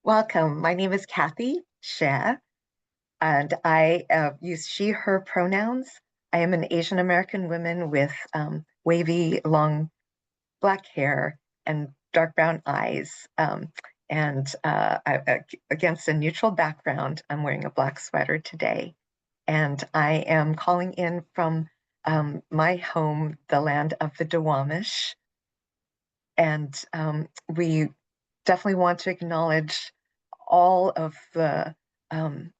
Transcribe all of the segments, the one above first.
Welcome. My name is Kathy Sheh, and I use she, her pronouns. I am an Asian American woman with wavy, long black hair and dark brown eyes. Against a neutral background, I'm wearing a black sweater today. And I am calling in from my home, the land of the Duwamish. And we definitely want to acknowledge all of um,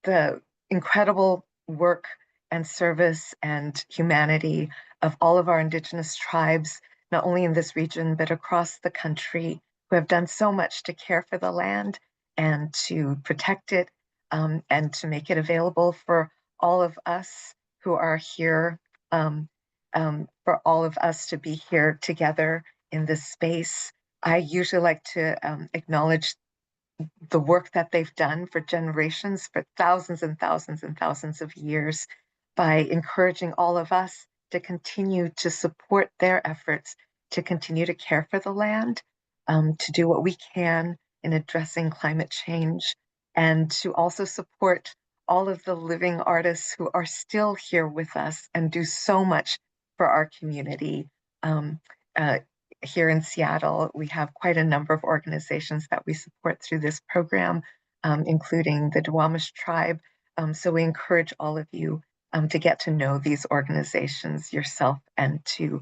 the incredible work and service and humanity of all of our Indigenous tribes, not only in this region, but across the country, who have done so much to care for the land and to protect it, and to make it available for all of us who are here, for all of us to be here together in this space. I usually like to acknowledge the work that they've done for generations, for thousands and thousands and thousands of years, by encouraging all of us to continue to support their efforts, to continue to care for the land, to do what we can in addressing climate change, and to also support all of the living artists who are still here with us and do so much for our community. Um, uh, Here in Seattle, we have quite a number of organizations that we support through this program, including the Duwamish tribe. So we encourage all of you to get to know these organizations yourself and to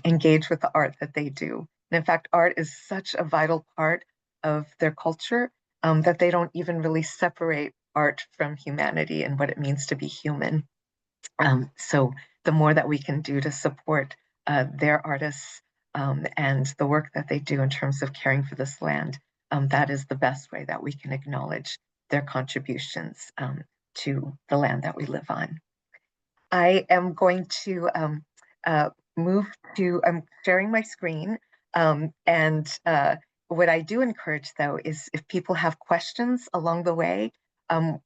engage with the art that they do. And in fact, art is such a vital part of their culture that they don't even really separate art from humanity and what it means to be human. So the more that we can do to support their artists and the work that they do in terms of caring for this land, that is the best way that we can acknowledge their contributions to the land that we live on. I am going to move to, I'm sharing my screen. And what I do encourage, though, is if people have questions along the way, to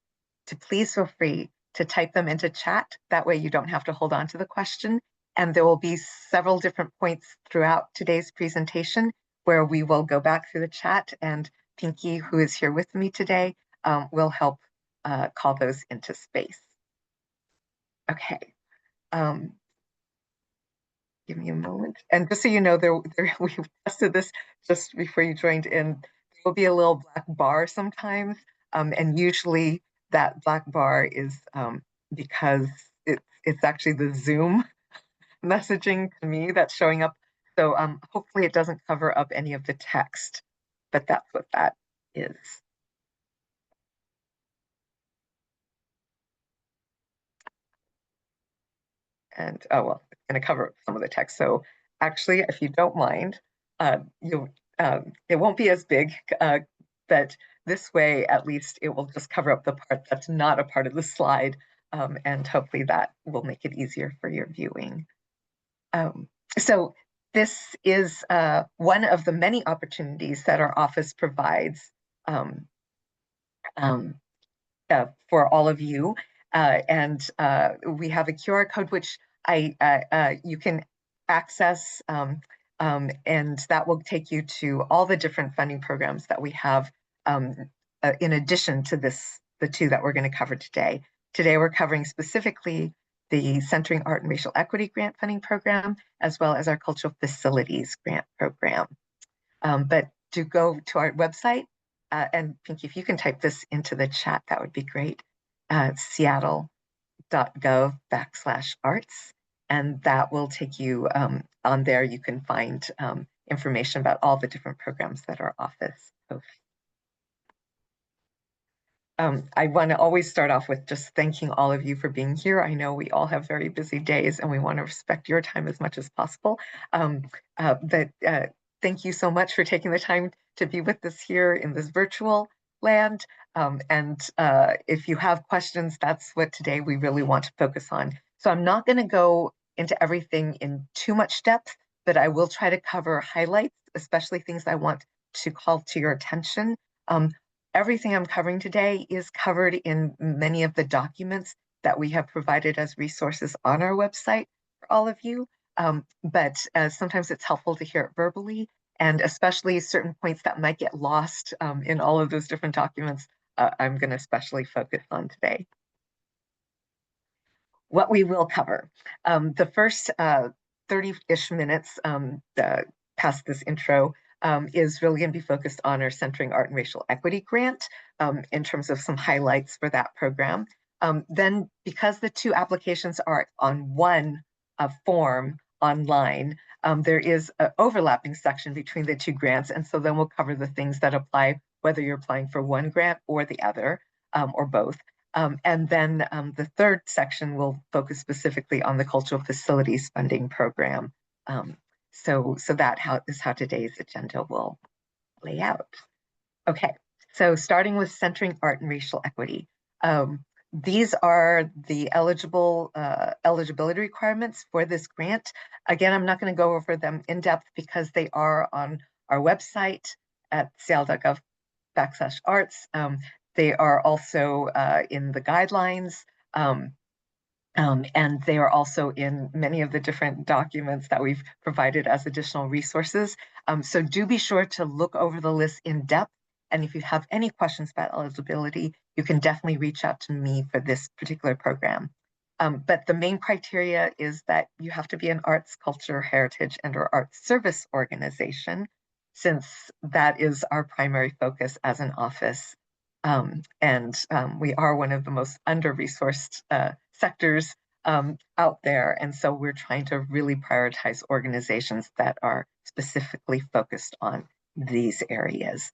please feel free to type them into chat. That way you don't have to hold on to the question. And there will be several different points throughout today's presentation where we will go back through the chat, and Pinky, who is here with me today, will help call those into space. Okay. Give me a moment. And just so you know, we tested this just before you joined in. There will be a little black bar sometimes, and usually that black bar is because it's actually the Zoom messaging to me that's showing up. So hopefully it doesn't cover up any of the text, but that's what that is. And oh well, it's going to cover some of the text. So actually, if you don't mind, you it won't be as big, but this way at least it will just cover up the part that's not a part of the slide, and hopefully that will make it easier for your viewing. So this is one of the many opportunities that our office provides um, um, for all of you. And we have a QR code which you can access, and that will take you to all the different funding programs that we have in addition to the two that we're going to cover today. Today we're covering specifically the Centering Art and Racial Equity Grant Funding Program, as well as our Cultural Facilities Grant Program. But to go to our website, and Pinky, if you can type this into the chat, that would be great. Seattle.gov/arts. And that will take you on there. You can find information about all the different programs that our office hosts. I want to always start off with just thanking all of you for being here. I know we all have very busy days and we want to respect your time as much as possible. Thank you so much for taking the time to be with us here in this virtual land. If you have questions, that's what today we really want to focus on. So I'm not going to go into everything in too much depth, but I will try to cover highlights, especially things I want to call to your attention. Everything I'm covering today is covered in many of the documents that we have provided as resources on our website for all of you. But sometimes it's helpful to hear it verbally. and especially certain points that might get lost in all of those different documents, I'm going to especially focus on today. What we will cover. The first 30-ish minutes past this intro is really going to be focused on our Centering Art and Racial Equity grant in terms of some highlights for that program. Then, because the two applications are on one form online, there is an overlapping section between the two grants. And so then we'll cover the things that apply whether you're applying for one grant or the other, or both. And then the third section will focus specifically on the Cultural Facilities Funding Program. So that is how today's agenda will lay out. Okay, so starting with Centering Art and Racial Equity. These are the eligibility requirements for this grant. Again, I'm not going to go over them in depth because they are on our website at seattle.gov/arts. They are also in the guidelines, and they are also in many of the different documents that we've provided as additional resources. So do be sure to look over the list in depth. And if you have any questions about eligibility, you can definitely reach out to me for this particular program. But the main criteria is that you have to be an arts, culture, heritage, and/or arts service organization, since that is our primary focus as an office. We are one of the most under-resourced sectors out there. And so we're trying to really prioritize organizations that are specifically focused on these areas.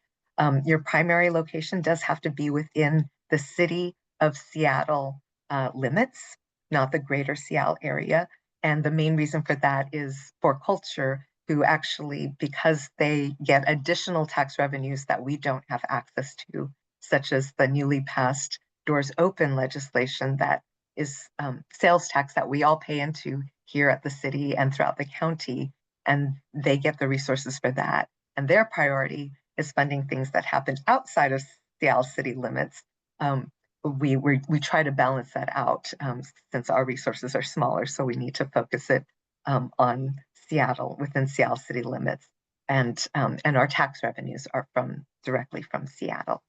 Your primary location does have to be within the city of Seattle limits, not the greater Seattle area. And the main reason for that is for culture, who actually, because they get additional tax revenues that we don't have access to, such as the newly passed Doors Open legislation that is sales tax that we all pay into here at the city and throughout the county, and they get the resources for that. And their priority is funding things that happen outside of Seattle city limits. We try to balance that out since our resources are smaller, so we need to focus it on Seattle, within Seattle city limits, and our tax revenues are directly from Seattle.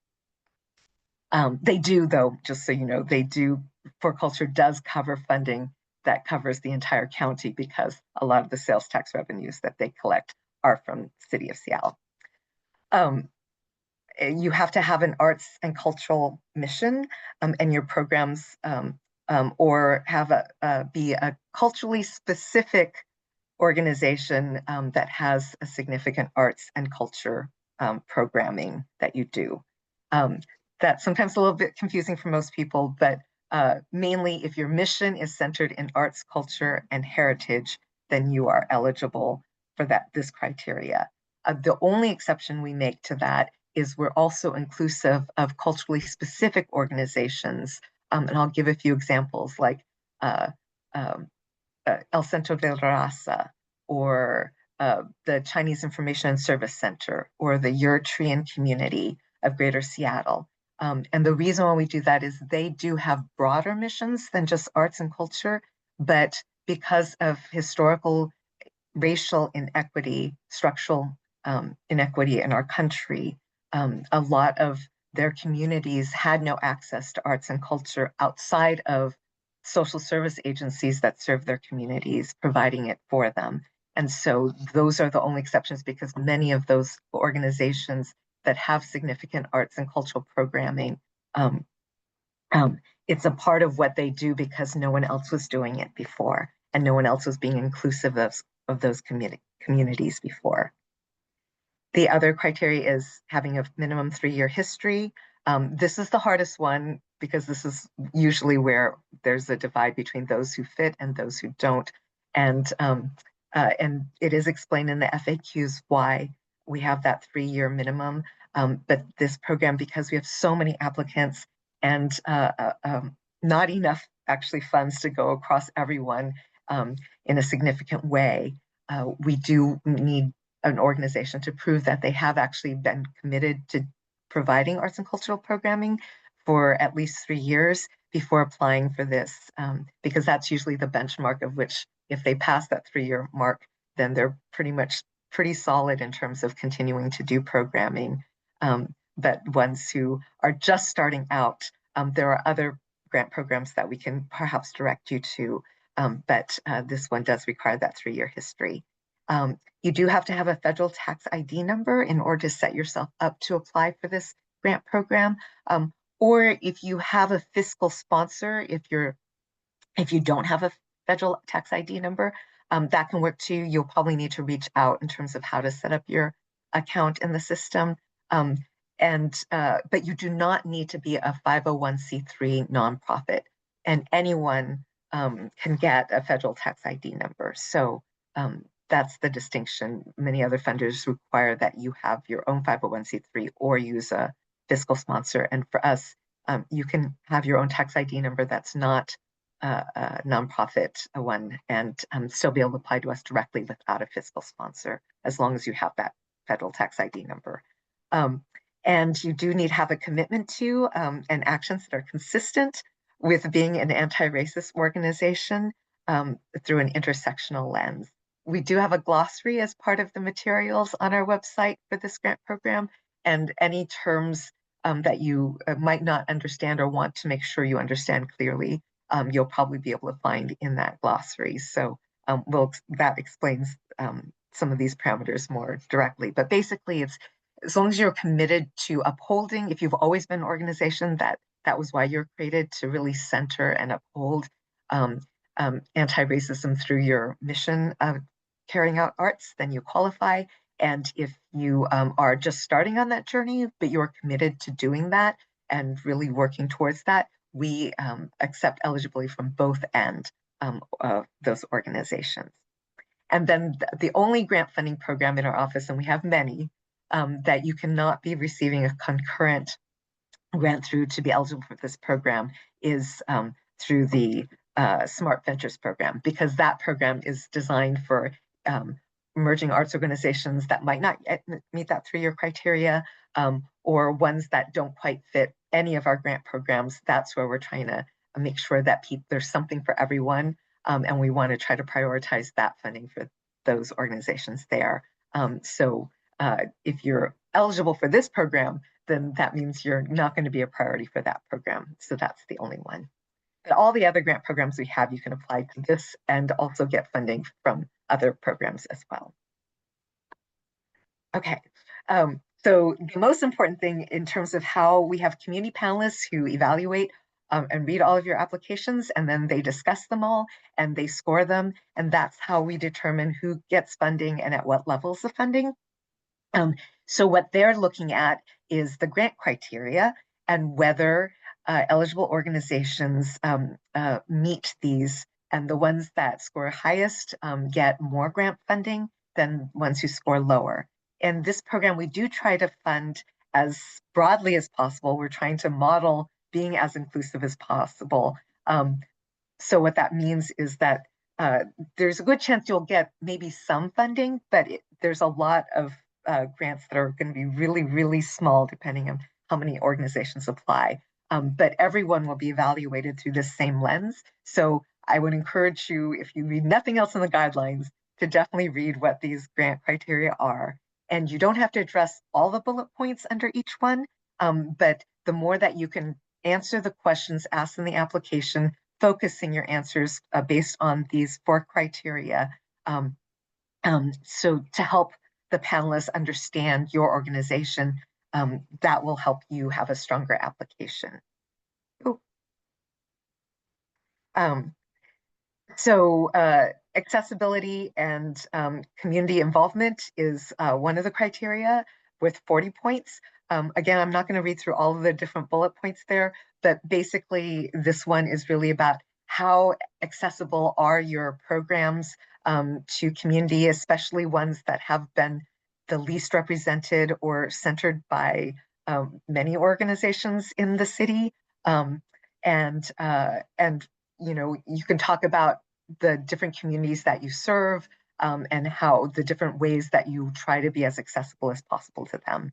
They do, though, just so you know, they do, for culture does cover funding that covers the entire county, because a lot of the sales tax revenues that they collect are from the city of Seattle. You have to have an arts and cultural mission, and your programs or have be a culturally specific organization that has a significant arts and culture programming that you do. That's sometimes a little bit confusing for most people, but mainly if your mission is centered in arts, culture, and heritage, then you are eligible for this criteria. The only exception we make to that is we're also inclusive of culturally specific organizations. And I'll give a few examples, like El Centro de la Raza, or the Chinese Information and Service Center, or the Eritrean Community of Greater Seattle. And the reason why we do that is they do have broader missions than just arts and culture, but because of historical racial inequity, structural inequity in our country, a lot of their communities had no access to arts and culture outside of social service agencies that serve their communities, providing it for them. And so those are the only exceptions, because many of those organizations that have significant arts and cultural programming, it's a part of what they do because no one else was doing it before, and no one else was being inclusive of those communities before. The other criteria is having a minimum 3-year history. This is the hardest one, because this is usually where there's a divide between those who fit and those who don't. And it is explained in the FAQs why we have that 3-year minimum. But this program, because we have so many applicants and not enough actually funds to go across everyone in a significant way, we do need an organization to prove that they have actually been committed to providing arts and cultural programming for at least 3 years before applying for this, because that's usually the benchmark of which, if they pass that 3-year mark, then they're pretty much pretty solid in terms of continuing to do programming. But ones who are just starting out, there are other grant programs that we can perhaps direct you to, but this one does require that 3-year history. You do have to have a federal tax ID number in order to set yourself up to apply for this grant program. Or if you have a fiscal sponsor, if you don't have a federal tax ID number, that can work too. You'll probably need to reach out in terms of how to set up your account in the system. But you do not need to be a 501c3 nonprofit, and anyone can get a federal tax ID number. So that's the distinction. Many other funders require that you have your own 501c3 or use a fiscal sponsor. And for us, you can have your own tax ID number that's not a nonprofit one, and still be able to apply to us directly without a fiscal sponsor, as long as you have that federal tax ID number. And you do need to have a commitment to and actions that are consistent with being an anti-racist organization through an intersectional lens. We do have a glossary as part of the materials on our website for this grant program, and any terms that you might not understand or want to make sure you understand clearly, you'll probably be able to find in that glossary. So that explains some of these parameters more directly. But basically, it's as long as you're committed to upholding, if you've always been an organization that was why you're created, to really center and uphold anti-racism through your mission of carrying out arts, then you qualify. And if you are just starting on that journey, but you're committed to doing that and really working towards that, we accept eligibility from both ends of those organizations. And then the only grant funding program in our office, and we have many, that you cannot be receiving a concurrent grant through to be eligible for this program is through the Smart Ventures program, because that program is designed for emerging arts organizations that might not meet that 3-year criteria, or ones that don't quite fit any of our grant programs. That's where we're trying to make sure that there's something for everyone, and we want to try to prioritize that funding for those organizations there. So if you're eligible for this program, then that means you're not going to be a priority for that program. So that's the only one. But all the other grant programs we have, you can apply to this and also get funding from other programs as well. Okay, so the most important thing in terms of how we have community panelists who evaluate and read all of your applications, and then they discuss them all and they score them. And that's how we determine who gets funding and at what levels of funding. So what they're looking at is the grant criteria and whether eligible organizations meet these, and the ones that score highest get more grant funding than ones who score lower. In this program, we do try to fund as broadly as possible. We're trying to model being as inclusive as possible. So what that means is that there's a good chance you'll get maybe some funding, but there's a lot of grants that are going to be really, really small, depending on how many organizations apply. But everyone will be evaluated through this same lens. So I would encourage you, if you read nothing else in the guidelines, to definitely read what these grant criteria are. And you don't have to address all the bullet points under each one, but the more that you can answer the questions asked in the application, focusing your answers based on these 4 criteria. So to help the panelists understand your organization, that will help you have a stronger application. So accessibility and community involvement is one of the criteria with 40 points. Again, I'm not going to read through all of the different bullet points there, but basically this one is really about how accessible are your programs to community, especially ones that have been the least represented or centered by many organizations in the city. And you know, you can talk about the different communities that you serve and how the different ways that you try to be as accessible as possible to them.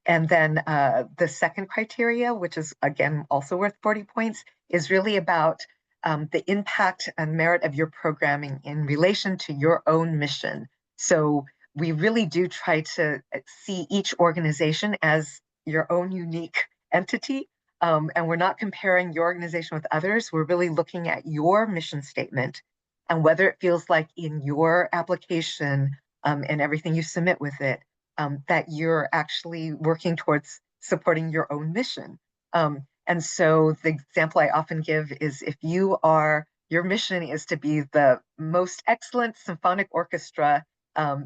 And then the second criteria, which is again also worth 40 points, is really about the impact and merit of your programming in relation to your own mission. So we really do try to see each organization as your own unique entity. And we're not comparing your organization with others. We're really looking at your mission statement and whether it feels like in your application and everything you submit with it, that you're actually working towards supporting your own mission. And so the example I often give is if your mission is to be the most excellent symphonic orchestra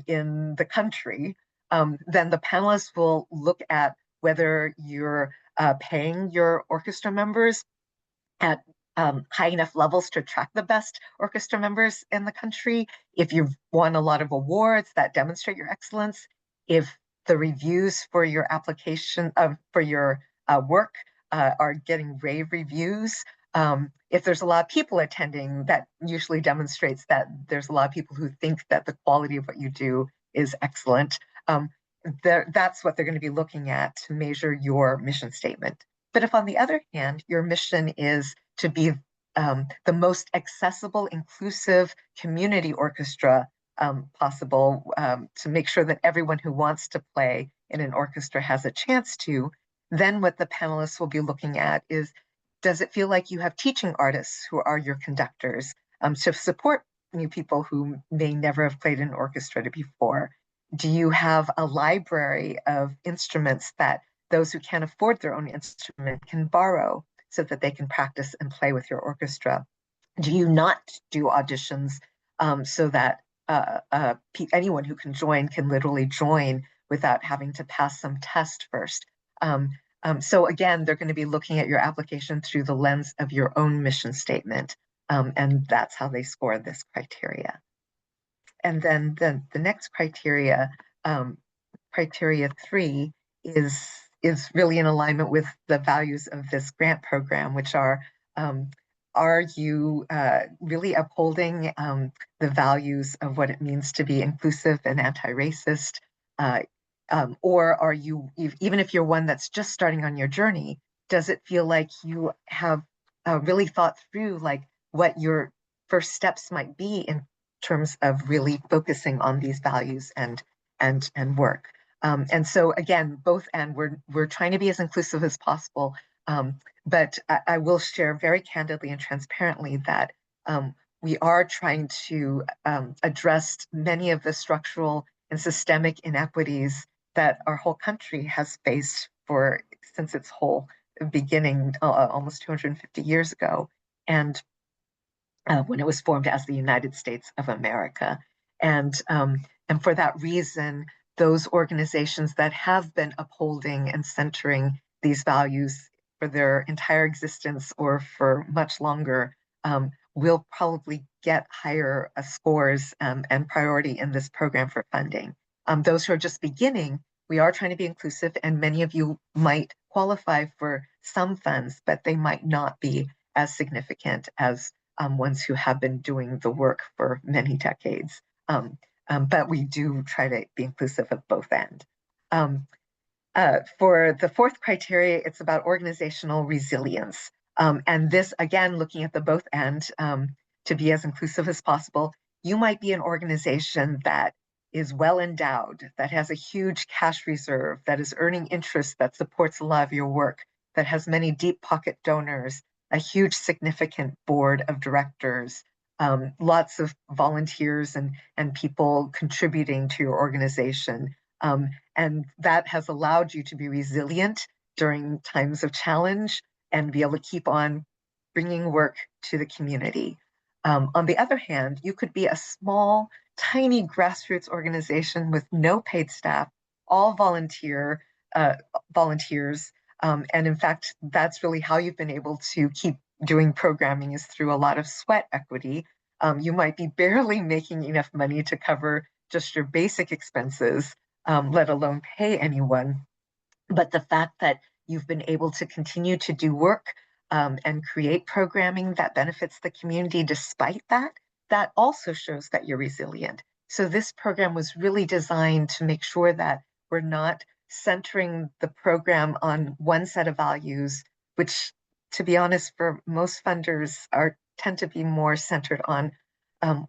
in the country, then the panelists will look at whether you're paying your orchestra members at high enough levels to attract the best orchestra members in the country, if you've won a lot of awards that demonstrate your excellence, if the reviews for your application for your work are getting rave reviews, if there's a lot of people attending, that usually demonstrates that there's a lot of people who think that the quality of what you do is excellent. That's what they're going to be looking at to measure your mission statement. But if, on the other hand, your mission is to be the most accessible, inclusive community orchestra possible, to make sure that everyone who wants to play in an orchestra has a chance to, then what the panelists will be looking at is, does it feel like you have teaching artists who are your conductors to support new people who may never have played in an orchestra before? Do you have a library of instruments that those who can't afford their own instrument can borrow so that they can practice and play with your orchestra? Do you not do auditions so that anyone who can join can literally join without having to pass some test first? So again, they're going to be looking at your application through the lens of your own mission statement, and that's how they score this criteria. And then the next criteria, criteria 3, is really in alignment with the values of this grant program, which are you really upholding the values of what it means to be inclusive and anti-racist? Or are you, even if you're one that's just starting on your journey, does it feel like you have really thought through like what your first steps might be in terms of really focusing on these values and work? And so again, both, and we're trying to be as inclusive as possible. But I will share very candidly and transparently that we are trying to address many of the structural and systemic inequities that our whole country has faced since its whole beginning almost 250 years ago, and when it was formed as the United States of America. And for that reason, those organizations that have been upholding and centering these values for their entire existence or for much longer will probably get higher scores and priority in this program for funding. Those who are just beginning, we are trying to be inclusive, and many of you might qualify for some funds, but they might not be as significant as ones who have been doing the work for many decades. But we do try to be inclusive of both ends. For the fourth criteria, it's about organizational resilience. And this, again, looking at the both end to be as inclusive as possible. You might be an organization that is well endowed, that has a huge cash reserve, that is earning interest, that supports a lot of your work, that has many deep pocket donors, a huge significant board of directors, lots of volunteers and people contributing to your organization. And that has allowed you to be resilient during times of challenge and be able to keep on bringing work to the community. On the other hand, you could be a small, tiny grassroots organization with no paid staff, all volunteers. And in fact, that's really how you've been able to keep doing programming, is through a lot of sweat equity. You might be barely making enough money to cover just your basic expenses, let alone pay anyone. But the fact that you've been able to continue to do work and create programming that benefits the community despite that, that also shows that you're resilient. So this program was really designed to make sure that we're not centering the program on one set of values, which, to be honest, for most funders tend to be more centered on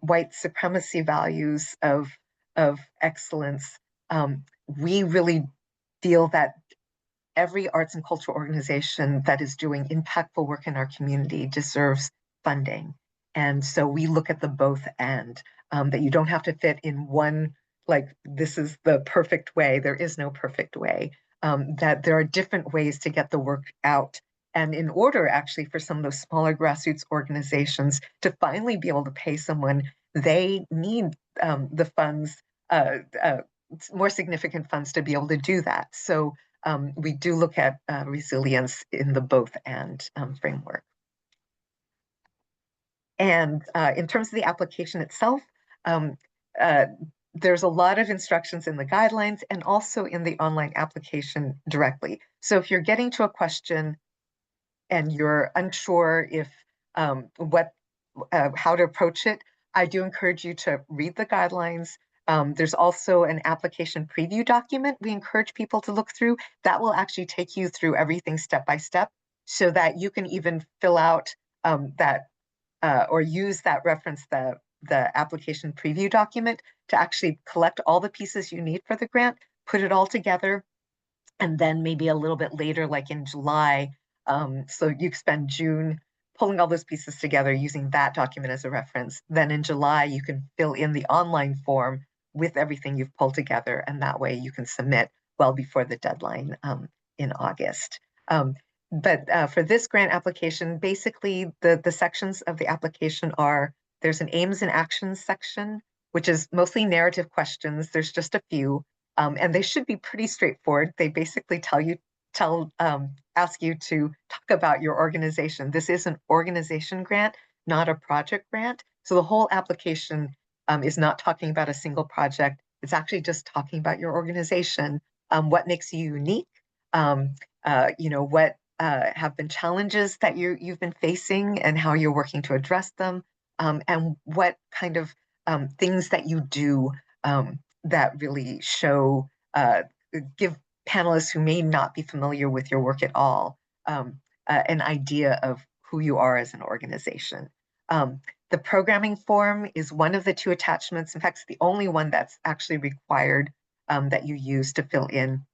white supremacy values of of excellence, we really feel that every arts and cultural organization that is doing impactful work in our community deserves funding. And so we look at the both and that you don't have to fit in one, like this is the perfect way. There is no perfect way. That there are different ways to get the work out. And in order actually for some of those smaller grassroots organizations to finally be able to pay someone, they need the funds, more significant funds to be able to do that. So we do look at resilience in the both and framework. And in terms of the application itself, um, uh, there's a lot of instructions in the guidelines and also in the online application directly. So if you're getting to a question and you're unsure if how to approach it, I do encourage you to read the guidelines. There's also an application preview document we encourage people to look through that will actually take you through everything step by step so that you can even fill out that or use that reference, the application preview document to actually collect all the pieces you need for the grant, put it all together, and then maybe a little bit later, like in July, so you spend June pulling all those pieces together using that document as a reference. Then in July, you can fill in the online form with everything you've pulled together, and that way you can submit well before the deadline in August. But for this grant application, basically the sections of the application are, there's an aims and actions section, which is mostly narrative questions. There's just a few. And they should be pretty straightforward. They basically ask you to talk about your organization. This is an organization grant, not a project grant. So the whole application is not talking about a single project. It's actually just talking about your organization, what makes you unique, what have been challenges that you've been facing and how you're working to address them, and what kind of things that you do that really give panelists who may not be familiar with your work at all an idea of who you are as an organization. The programming form is one of the two attachments. In fact, it's the only one that's actually required that you use to fill in.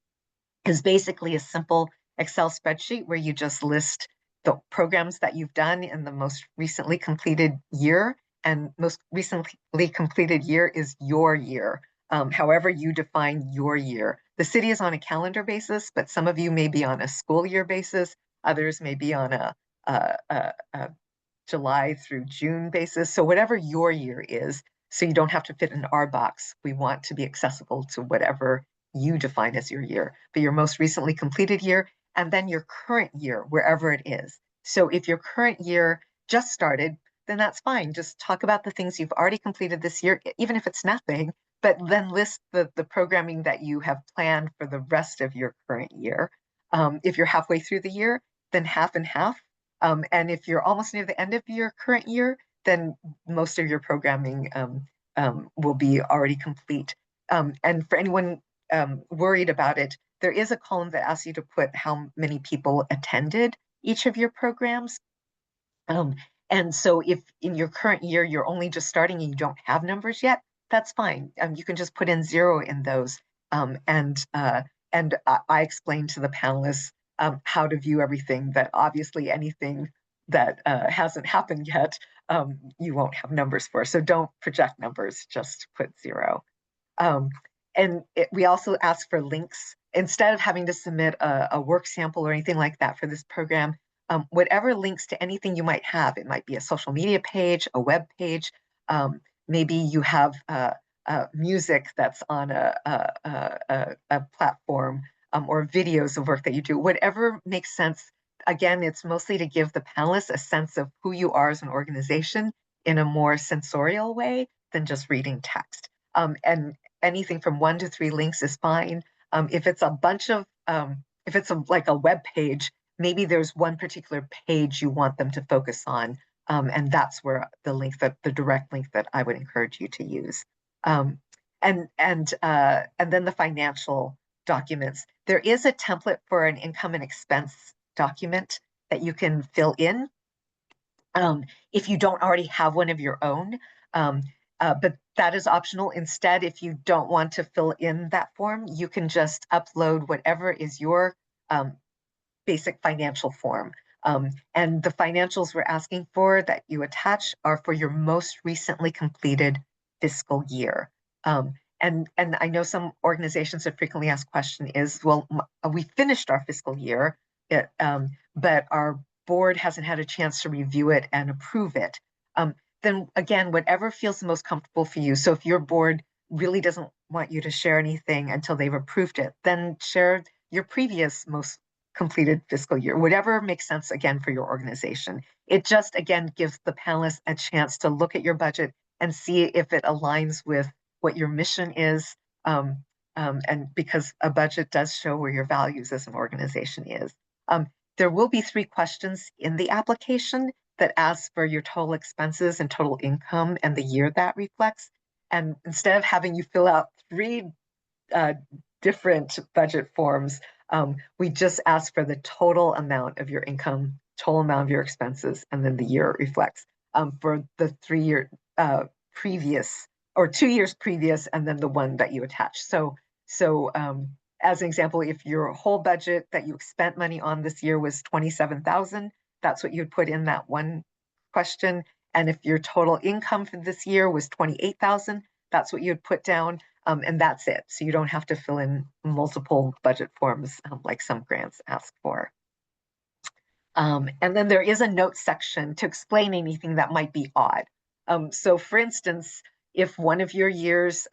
Is basically a simple Excel spreadsheet where you just list the programs that you've done in the most recently completed year, and most recently completed year is your year, however you define your year. The city is on a calendar basis, but some of you may be on a school year basis, others may be on a July through June basis. So whatever your year is, so you don't have to fit in our box, we want to be accessible to whatever you define as your year, but your most recently completed year, and then your current year, wherever it is. So if your current year just started, then that's fine. Just talk about the things you've already completed this year, even if it's nothing, but then list the programming that you have planned for the rest of your current year. If you're halfway through the year, then half and half. And if you're almost near the end of your current year, then most of your programming will be already complete. And for anyone worried about it, there is a column that asks you to put how many people attended each of your programs. And so if in your current year, you're only just starting and you don't have numbers yet, that's fine. You can just put in 0 in those. And I explained to the panelists how to view everything, that obviously anything that hasn't happened yet, you won't have numbers for. So don't project numbers, just put 0. And we also ask for links. Instead of having to submit a work sample or anything like that for this program, whatever links to anything you might have, it might be a social media page, a web page, maybe you have music that's on a platform, or videos of work that you do, whatever makes sense. Again, it's mostly to give the panelists a sense of who you are as an organization in a more sensorial way than just reading text. And anything from 1 to 3 links is fine. If it's a bunch of, if it's like a web page, maybe there's one particular page you want them to focus on, and that's where the direct link that I would encourage you to use. And then the financial documents. There is a template for an income and expense document that you can fill in if you don't already have one of your own. But That is optional. Instead, if you don't want to fill in that form, you can just upload whatever is your basic financial form. And the financials we're asking for that you attach are for your most recently completed fiscal year. And I know some organizations have frequently asked question is, well, we finished our fiscal year, but our board hasn't had a chance to review it and approve it. Then again, whatever feels the most comfortable for you. So if your board really doesn't want you to share anything until they've approved it, then share your previous most completed fiscal year, whatever makes sense again for your organization. It just again gives the panelists a chance to look at your budget and see if it aligns with what your mission is. And because a budget does show where your values as an organization is. There will be 3 questions in the application that asks for your total expenses and total income and the year that reflects. And instead of having you fill out 3 different budget forms, we just ask for the total amount of your income, total amount of your expenses, and then the year it reflects for the 3-year previous or 2 years previous, and then the one that you attach. So as an example, if your whole budget that you spent money on this year was 27,000, that's what you'd put in that one question. And if your total income for this year was 28,000, that's what you'd put down. And that's it. So you don't have to fill in multiple budget forms like some grants ask for. And then there is a note section to explain anything that might be odd. So for instance, if one of your years,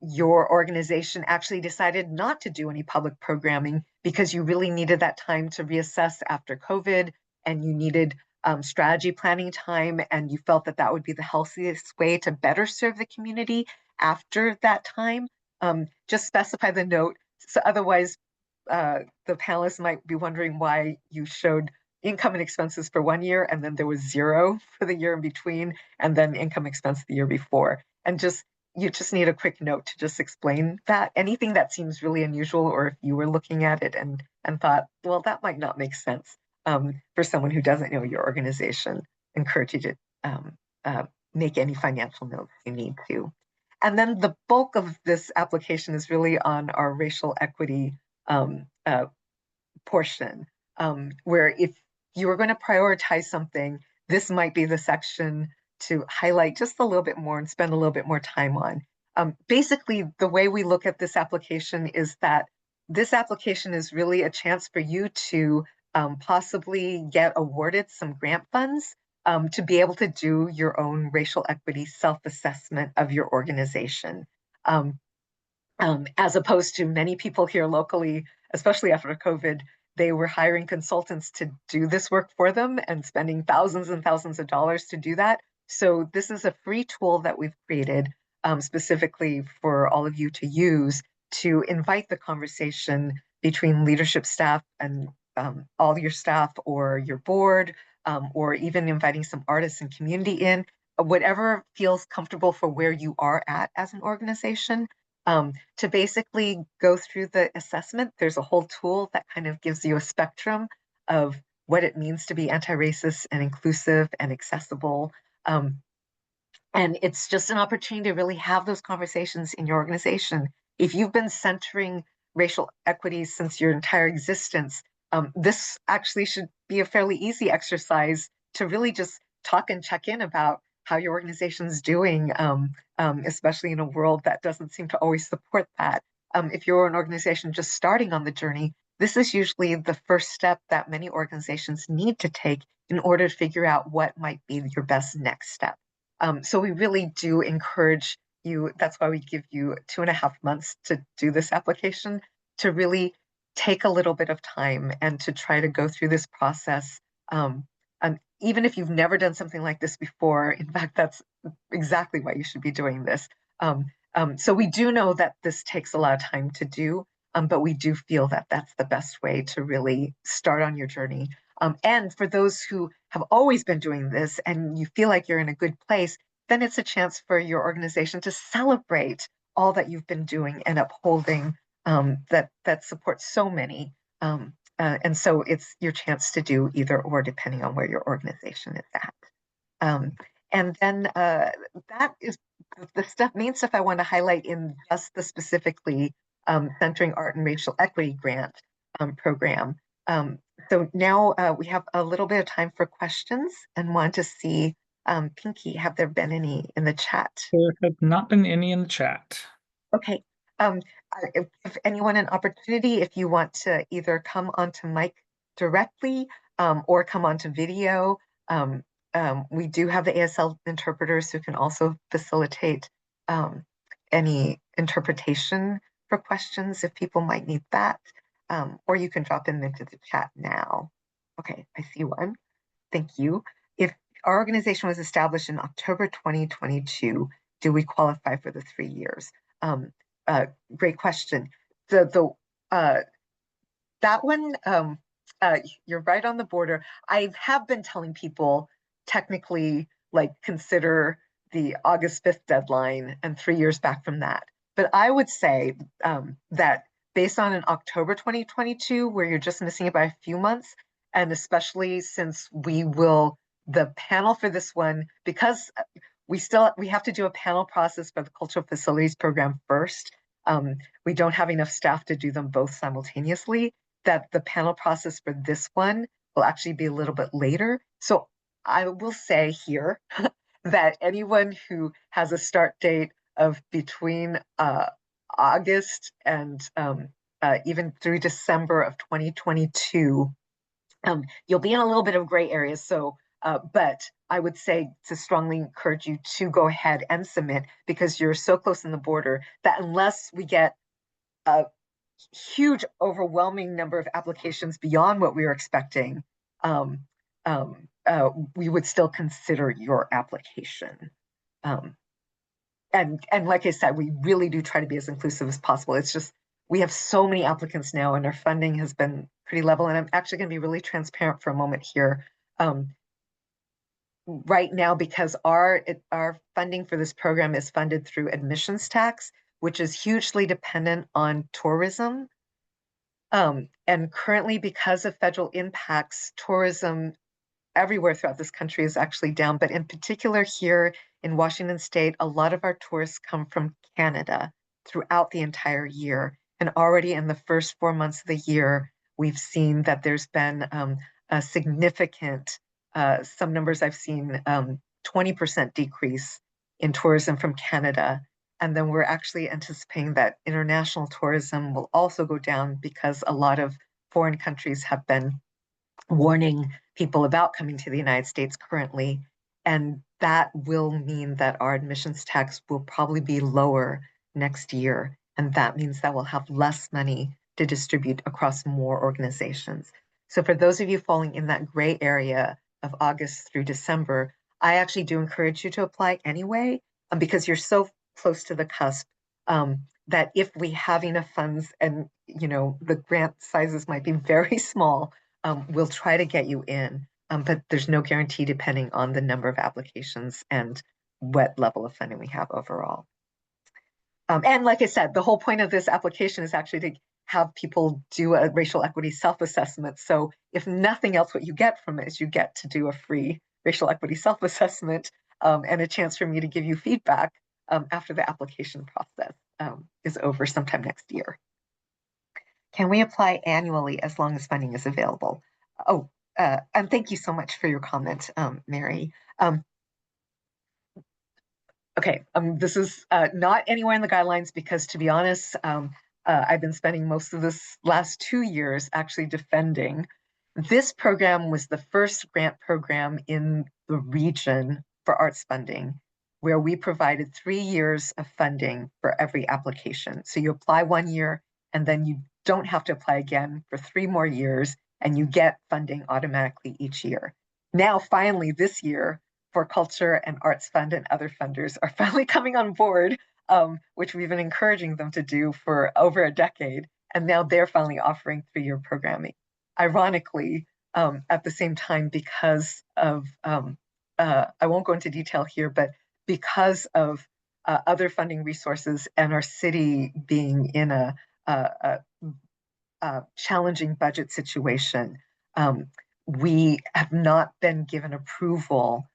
your organization actually decided not to do any public programming because you really needed that time to reassess after COVID and you needed strategy planning time and you felt that that would be the healthiest way to better serve the community after that time, just specify the note. So otherwise, the panelists might be wondering why you showed income and expenses for one year and then there was 0 for the year in between and then income expense the year before. And you just need a quick note to just explain that. Anything that seems really unusual, or if you were looking at it and thought, well, that might not make sense for someone who doesn't know your organization, encourage you to make any financial notes you need to. And then the bulk of this application is really on our racial equity portion, where if you were going to prioritize something, this might be the section to highlight just a little bit more and spend a little bit more time on. Basically, the way we look at this application is that this application is really a chance for you to possibly get awarded some grant funds to be able to do your own racial equity self-assessment of your organization. As opposed to many people here locally, especially after COVID, they were hiring consultants to do this work for them and spending thousands and thousands of dollars to do that. So this is a free tool that we've created specifically for all of you to use to invite the conversation between leadership staff and all your staff or your board, or even inviting some artists and community in, whatever feels comfortable for where you are at as an organization. To basically go through the assessment. There's a whole tool that kind of gives you a spectrum of what it means to be anti-racist and inclusive and accessible. And it's just an opportunity to really have those conversations in your organization. If you've been centering racial equity since your entire existence, this actually should be a fairly easy exercise to really just talk and check in about how your organization's doing, especially in a world that doesn't seem to always support that. If you're an organization just starting on the journey, this is usually the first step that many organizations need to take in order to figure out what might be your best next step. So we really do encourage you, that's why we give you 2.5 months to do this application, to really take a little bit of time and to try to go through this process. Even if you've never done something like this before, in fact, that's exactly why you should be doing this. So we do know that this takes a lot of time to do, but we do feel that that's the best way to really start on your journey. And for those who have always been doing this and you feel like you're in a good place, then it's a chance for your organization to celebrate all that you've been doing and upholding that supports so many. And so it's your chance to do either or depending on where your organization is at. And then that is the main stuff I want to highlight in just the specifically Centering Art and Racial Equity grant program. Um, so now we have a little bit of time for questions and want to see, Pinky, have there been any in the chat? There have not been any in the chat. Okay. Give anyone an opportunity if you want to either come onto mic directly or come onto video. Um, we do have the ASL interpreters who can also facilitate um, any interpretation for questions if people might need that. Or you can drop them into the chat now. Okay, I see one. Thank you. If our organization was established in October 2022, do we qualify for the 3 years? Um, Great question. The that one, you're right on the border. I have been telling people technically, like, consider the August 5th deadline and 3 years back from that. But I would say that based on an October 2022, where you're just missing it by a few months, and especially since the panel for this one, because we have to do a panel process for the cultural facilities program first. We don't have enough staff to do them both simultaneously, that the panel process for this one will actually be a little bit later. So I will say here that anyone who has a start date of between August and even through December of 2022, you'll be in a little bit of gray areas. So, but I would say to strongly encourage you to go ahead and submit, because you're so close in the border that unless we get a huge, overwhelming number of applications beyond what we were expecting, um, we would still consider your application. Um, and like I said, we really do try to be as inclusive as possible. It's just we have so many applicants now, and our funding has been pretty level. And I'm actually going to be really transparent for a moment here. Right now, because our funding for this program is funded through admissions tax, which is hugely dependent on tourism. And currently, because of federal impacts, tourism everywhere throughout this country is actually down, but in particular here in Washington State, a lot of our tourists come from Canada throughout the entire year. And already in the first 4 months of the year, we've seen that there's been a significant, some numbers I've seen, 20% decrease in tourism from Canada. And then we're actually anticipating that international tourism will also go down because a lot of foreign countries have been warning people about coming to the United States currently. And that will mean that our admissions tax will probably be lower next year. And that means that we'll have less money to distribute across more organizations. So for those of you falling in that gray area of August through December, I actually do encourage you to apply anyway, because you're so close to the cusp, that if we have enough funds, and the grant sizes might be very small, we'll try to get you in, but there's no guarantee depending on the number of applications and what level of funding we have overall. And like I said, the whole point of this application is actually to have people do a racial equity self-assessment. So if nothing else, what you get from it is you get to do a free racial equity self-assessment, and a chance for me to give you feedback after the application process is over sometime next year. Can we apply annually as long as funding is available? Oh, and thank you so much for your comment, Mary. Okay, this is not anywhere in the guidelines because, to be honest, I've been spending most of this last 2 years actually defending. This program was the first grant program in the region for arts funding, where we provided 3 years of funding for every application. So you apply 1 year, and then you don't have to apply again for 3 more years, and you get funding automatically each year. Now, finally, this year, for Culture and Arts Fund and other funders are finally coming on board, which we've been encouraging them to do for over a decade. And now they're finally offering 3 year programming. Ironically, at the same time, because of, I won't go into detail here, but because of other funding resources and our city being in a challenging budget situation, we have not been given approval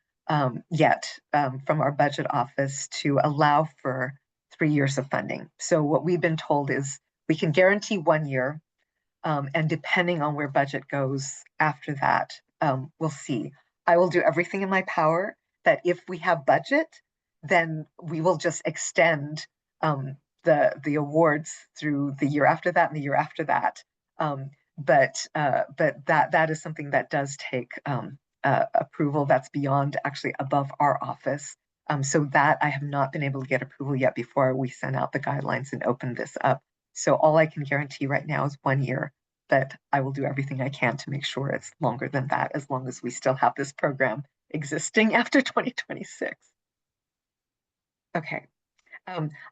yet from our budget office to allow for 3 years of funding. So what we've been told is we can guarantee 1 year, and depending on where budget goes after that, we'll see. I will do everything in my power that if we have budget, then we will just extend the awards through the year after that and the year after that. Um, but that is something that does take approval that's beyond actually above our office. So that I have not been able to get approval yet before we send out the guidelines and open this up. So all I can guarantee right now is 1 year, but I will do everything I can to make sure it's longer than that, as long as we still have this program existing after 2026. Okay.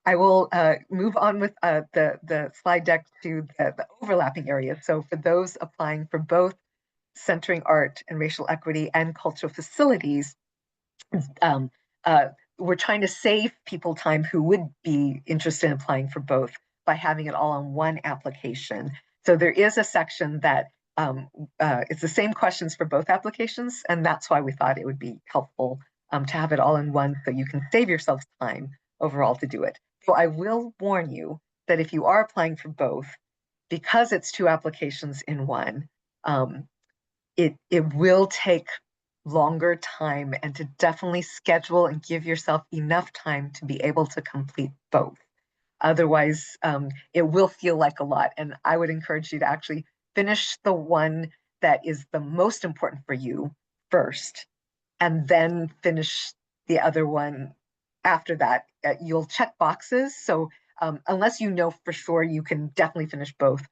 I will move on with the slide deck to the overlapping areas. So for those applying for both centering art and racial equity and cultural facilities, um, uh, we're trying to save people time who would be interested in applying for both by having it all on one application. So there is a section that it's the same questions for both applications, and that's why we thought it would be helpful to have it all in one so you can save yourselves time overall to do it. So I will warn you that if you are applying for both, because it's two applications in one, um, it will take longer time, and to definitely schedule and give yourself enough time to be able to complete both. Otherwise, it will feel like a lot. And I would encourage you to actually finish the one that is the most important for you first, and then finish the other one after that. You'll check boxes. So unless you know for sure you can definitely finish both,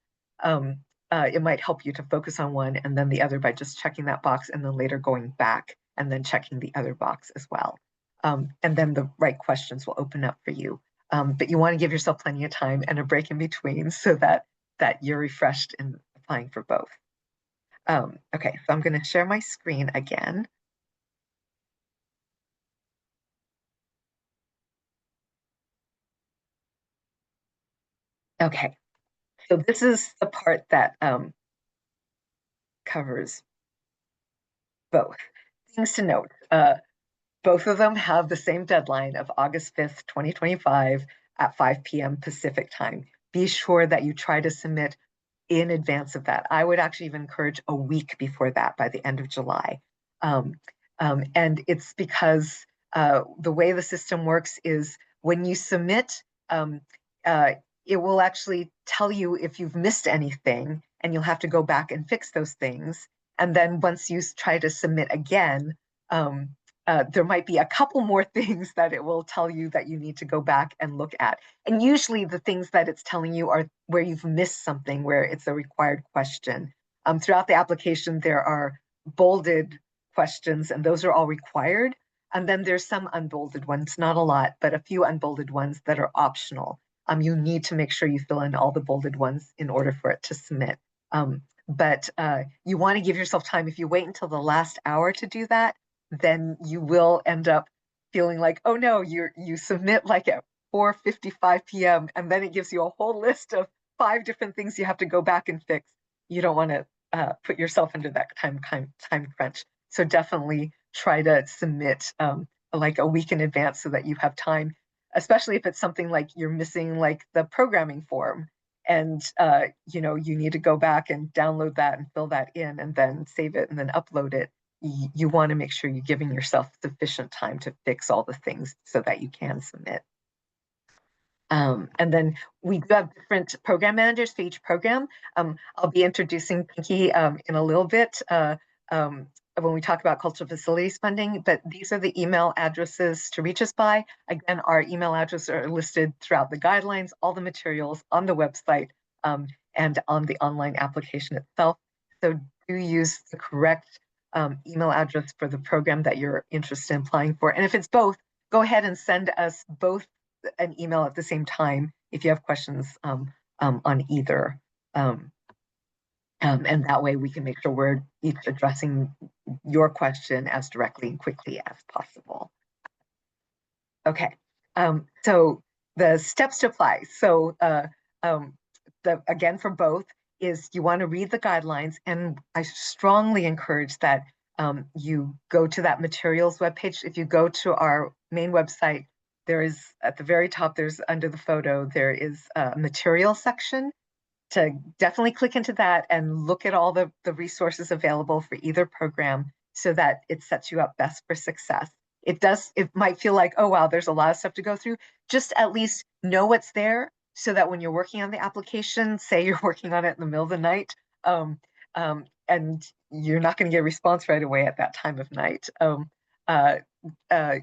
um, it might help you to focus on one and then the other by just checking that box and then later going back and then checking the other box as well. And then the right questions will open up for you. But you want to give yourself plenty of time and a break in between so that you're refreshed in applying for both. Okay, so I'm going to share my screen again. Okay, so this is the part that covers both. Things to note. Both of them have the same deadline of August 5th, 2025 at 5 p.m. Pacific time. Be sure that you try to submit in advance of that. I would actually even encourage a week before that, by the end of July. And it's because the way the system works is when you submit, um, uh, it will actually tell you if you've missed anything, and you'll have to go back and fix those things. And then once you try to submit again, um, there might be a couple more things that it will tell you that you need to go back and look at. And usually the things that it's telling you are where you've missed something, where it's a required question. Throughout the application, there are bolded questions, and those are all required. And then there's some unbolded ones, not a lot, but a few unbolded ones that are optional. You need to make sure you fill in all the bolded ones in order for it to submit. But you want to give yourself time. If you wait until the last hour to do that, then you will end up feeling like, oh no, you submit like at 4:55 p.m. and then it gives you a whole list of 5 different things you have to go back and fix. You don't want to put yourself under that time crunch. So definitely try to submit like a week in advance so that you have time, especially if it's something like you're missing like the programming form, and you need to go back and download that and fill that in and then save it and then upload it. You want to make sure you're giving yourself sufficient time to fix all the things so that you can submit. And then we do have different program managers for each program. I'll be introducing Pinky in a little bit when we talk about cultural facilities funding, but these are the email addresses to reach us by. Again, our email addresses are listed throughout the guidelines, all the materials on the website, and on the online application itself. So do use the correct email address for the program that you're interested in applying for. And if it's both, go ahead and send us both an email at the same time if you have questions on either. And that way we can make sure we're each addressing your question as directly and quickly as possible. Okay, so the steps to apply. So again, for both is you want to read the guidelines, and I strongly encourage that You go to that materials webpage. If you go to our main website, there is at the very top, there's under the photo, there is a material section to definitely click into that and look at all the resources available for either program so that it sets you up best for success. It might feel like, oh, wow, there's a lot of stuff to go through. Just at least know what's there so that when you're working on the application, say you're working on it in the middle of the night, and you're not going to get a response right away at that time of night. Uh, uh,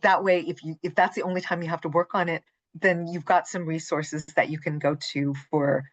that way, if that's the only time you have to work on it, then you've got some resources that you can go to for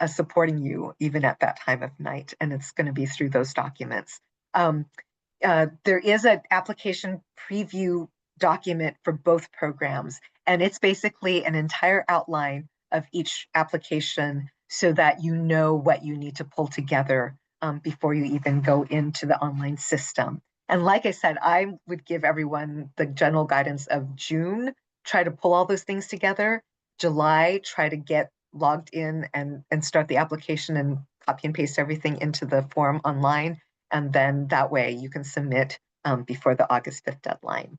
supporting you even at that time of night, and it's going to be through those documents. There is an application preview document for both programs, and it's basically an entire outline of each application so that you know what you need to pull together before you even go into the online system. And like I said, I would give everyone the general guidance of June, try to pull all those things together. July, try to get logged in and start the application and copy and paste everything into the form online. And then that way you can submit before the August 5th deadline.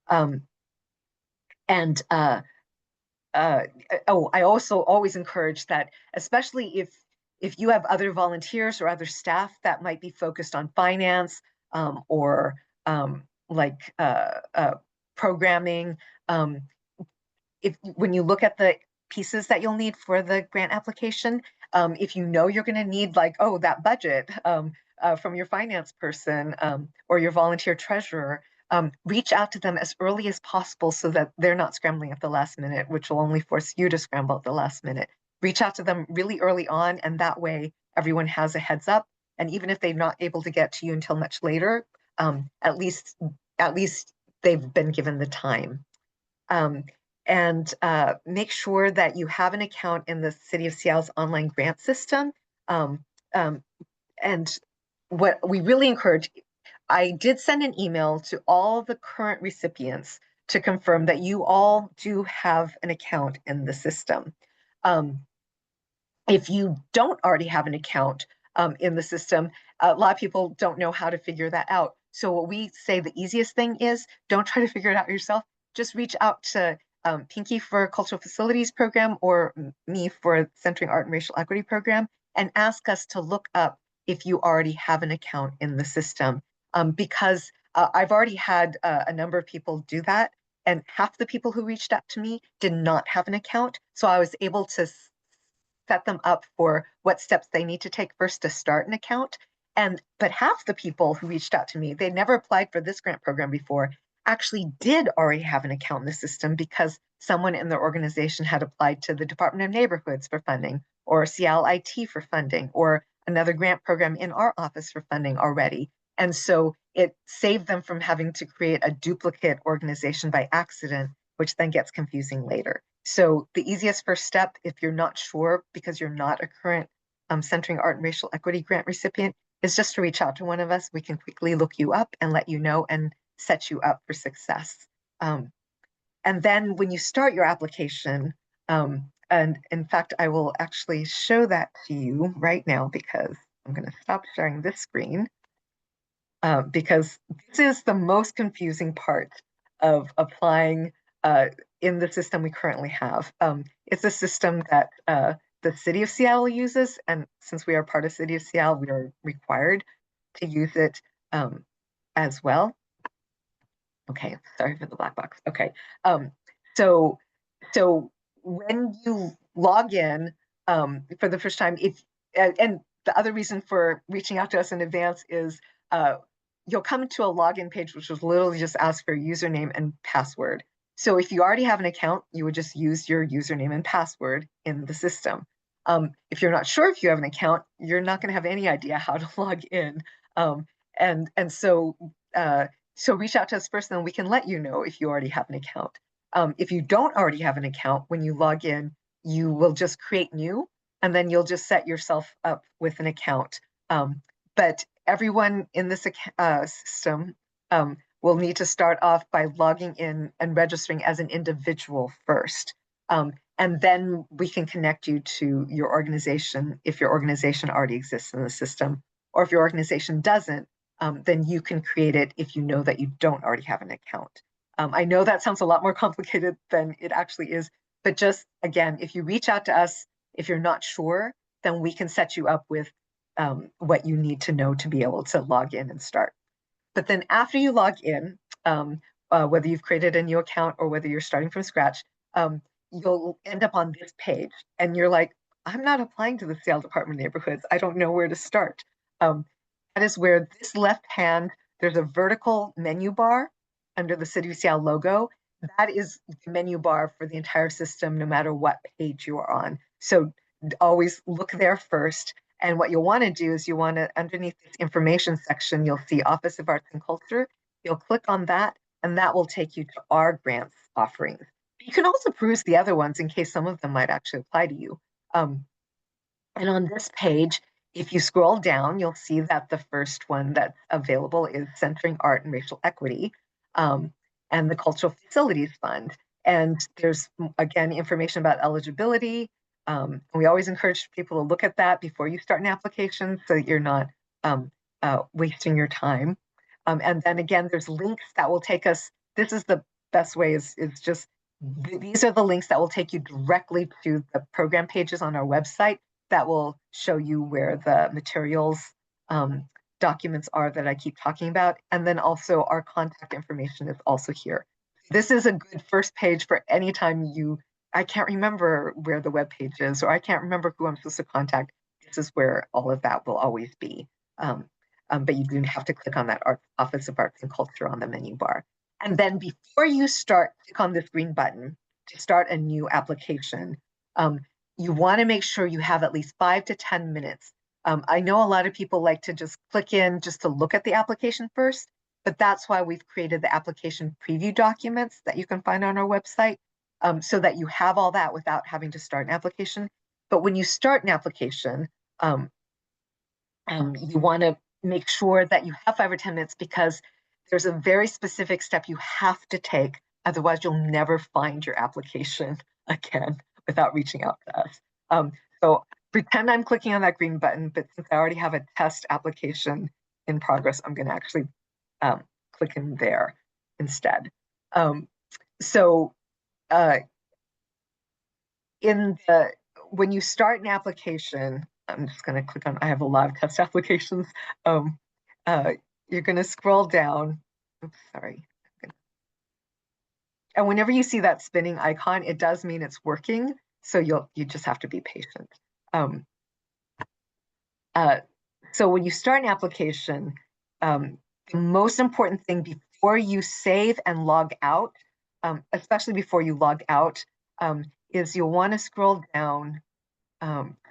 Um, and oh, I also always encourage that, especially if you have other volunteers or other staff that might be focused on finance or like programming, if when you look at the pieces that you'll need for the grant application, if you know you're going to need like, oh, that budget from your finance person or your volunteer treasurer, reach out to them as early as possible so that they're not scrambling at the last minute, which will only force you to scramble at the last minute. Reach out to them really early on, and that way everyone has a heads up. And even if they're not able to get to you until much later, at least they've been given the time. Um, and make sure that you have an account in the City of Seattle's online grant system. Um, um, and what we really encourage, I did send an email to all the current recipients to confirm that you all do have an account in the system. Um, if you don't already have an account in the system, a lot of people don't know how to figure that out. So what we say the easiest thing is don't try to figure it out yourself. Just reach out to Pinky for Cultural Facilities Program or me for Centering Art and Racial Equity Program and ask us to look up if you already have an account in the system. Because I've already had a number of people do that, and half the people who reached out to me did not have an account. So I was able to set them up for what steps they need to take first to start an account. But half the people who reached out to me, they never applied for this grant program before, actually did already have an account in the system because someone in their organization had applied to the Department of Neighborhoods for funding, or Seattle IT for funding, or another grant program in our office for funding already. And so it saved them from having to create a duplicate organization by accident, which then gets confusing later. So the easiest first step, if you're not sure because you're not a current Centering Art and Racial Equity grant recipient, is just to reach out to one of us. We can quickly look you up and let you know and set you up for success. And then when you start your application, and in fact, I will actually show that to you right now because I'm going to stop sharing this screen because this is the most confusing part of applying in the system we currently have. It's a system that the City of Seattle uses, and since we are part of City of Seattle, we are required to use it as well. Okay, sorry for the black box. Okay, so so when you log in for the first time, if and the other reason for reaching out to us in advance is you'll come to a login page, which will literally just ask for a username and password. So if you already have an account, you would just use your username and password in the system. If you're not sure if you have an account, you're not going to have any idea how to log in. And so so reach out to us first, and then we can let you know if you already have an account. If you don't already have an account, when you log in, you will just create new, and then you'll just set yourself up with an account. But everyone in this system will need to start off by logging in and registering as an individual first. And then we can connect you to your organization if your organization already exists in the system. Or if your organization doesn't, then you can create it if you know that you don't already have an account. I know that sounds a lot more complicated than it actually is, but just again, if you reach out to us, if you're not sure, then we can set you up with what you need to know to be able to log in and start. But then after you log in, whether you've created a new account or whether you're starting from scratch, you'll end up on this page and you're like, I'm not applying to the Seattle Department of Neighborhoods. I don't know where to start. Um, that is where this left hand, there's a vertical menu bar under the City of Seattle logo. That is the menu bar for the entire system, no matter what page you are on. So always look there first. And what you'll want to do is you want to, underneath this information section, you'll see Office of Arts and Culture. You'll click on that, and that will take you to our grants offerings. You can also peruse the other ones in case some of them might actually apply to you. Um, and on this page, if you scroll down, you'll see that the first one that's available is Centering Art and Racial Equity, and the Cultural Facilities Fund. And there's, again, information about eligibility. We always encourage people to look at that before you start an application so that you're not wasting your time. And then again, there's links that will take us, this is the best way, is just, these are the links that will take you directly to the program pages on our website that will show you where the materials documents are that I keep talking about. And then also our contact information is also here. This is a good first page for any time I can't remember where the web page is, or I can't remember who I'm supposed to contact. This is where all of that will always be. But you do have to click on that Office of Arts and Culture on the menu bar. And then before you start, click on this green button to start a new application. You want to make sure you have at least 5 to 10 minutes. I know a lot of people like to just click in just to look at the application first, but that's why we've created the application preview documents that you can find on our website, so that you have all that without having to start an application. But when you start an application, you want to make sure that you have 5 or 10 minutes because there's a very specific step you have to take. Otherwise, you'll never find your application again without reaching out to us. So pretend I'm clicking on that green button, but since I already have a test application in progress, I'm going to actually click in there instead. So when you start an application, I'm just going to click on, I have a lot of test applications. You're going to scroll down. Oops, sorry. And whenever you see that spinning icon, it does mean it's working. So you just have to be patient. So when you start an application, the most important thing before you save and log out, especially before you log out, is you'll want to scroll down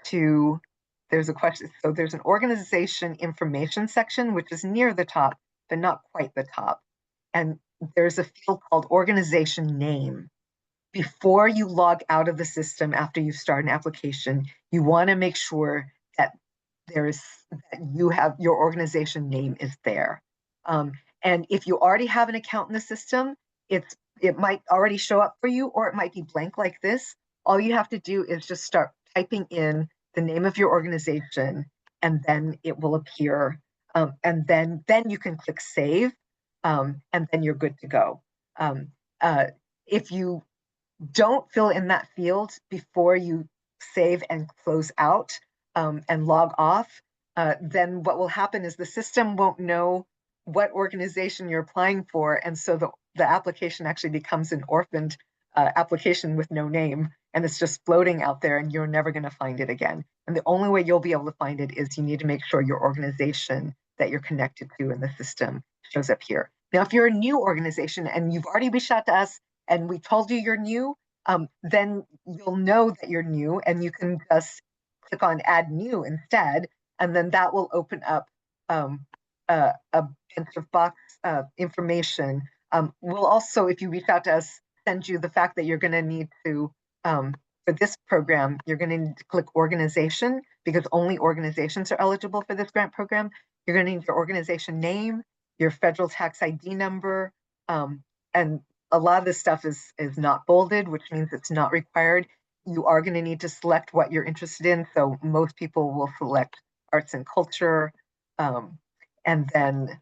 to, there's a question. So there's an organization information section, which is near the top, but not quite the top. And there's a field called organization name. Before you log out of the system after you start an application, you want to make sure that you have your organization name is there. And if you already have an account in the system, it might already show up for you, or it might be blank like this. All you have to do is just start typing in the name of your organization, and then it will appear. And then you can click save, and then you're good to go. If you don't fill in that field before you save and close out and log off, then what will happen is the system won't know what organization you're applying for. And so the application actually becomes an orphaned application with no name, and it's just floating out there and you're never going to find it again. And the only way you'll be able to find it is you need to make sure your organization that you're connected to in the system shows up here. Now, if you're a new organization and you've already reached out to us and we told you you're new, then you'll know that you're new and you can just click on add new instead. And then that will open up a bunch of box information. We'll also, if you reach out to us, send you the fact that you're going to need to, for this program, you're going to need to click organization because only organizations are eligible for this grant program. You're going to need your organization name, your federal tax ID number, and a lot of this stuff is not bolded, which means it's not required. You are going to need to select what you're interested in. So most people will select arts and culture. and then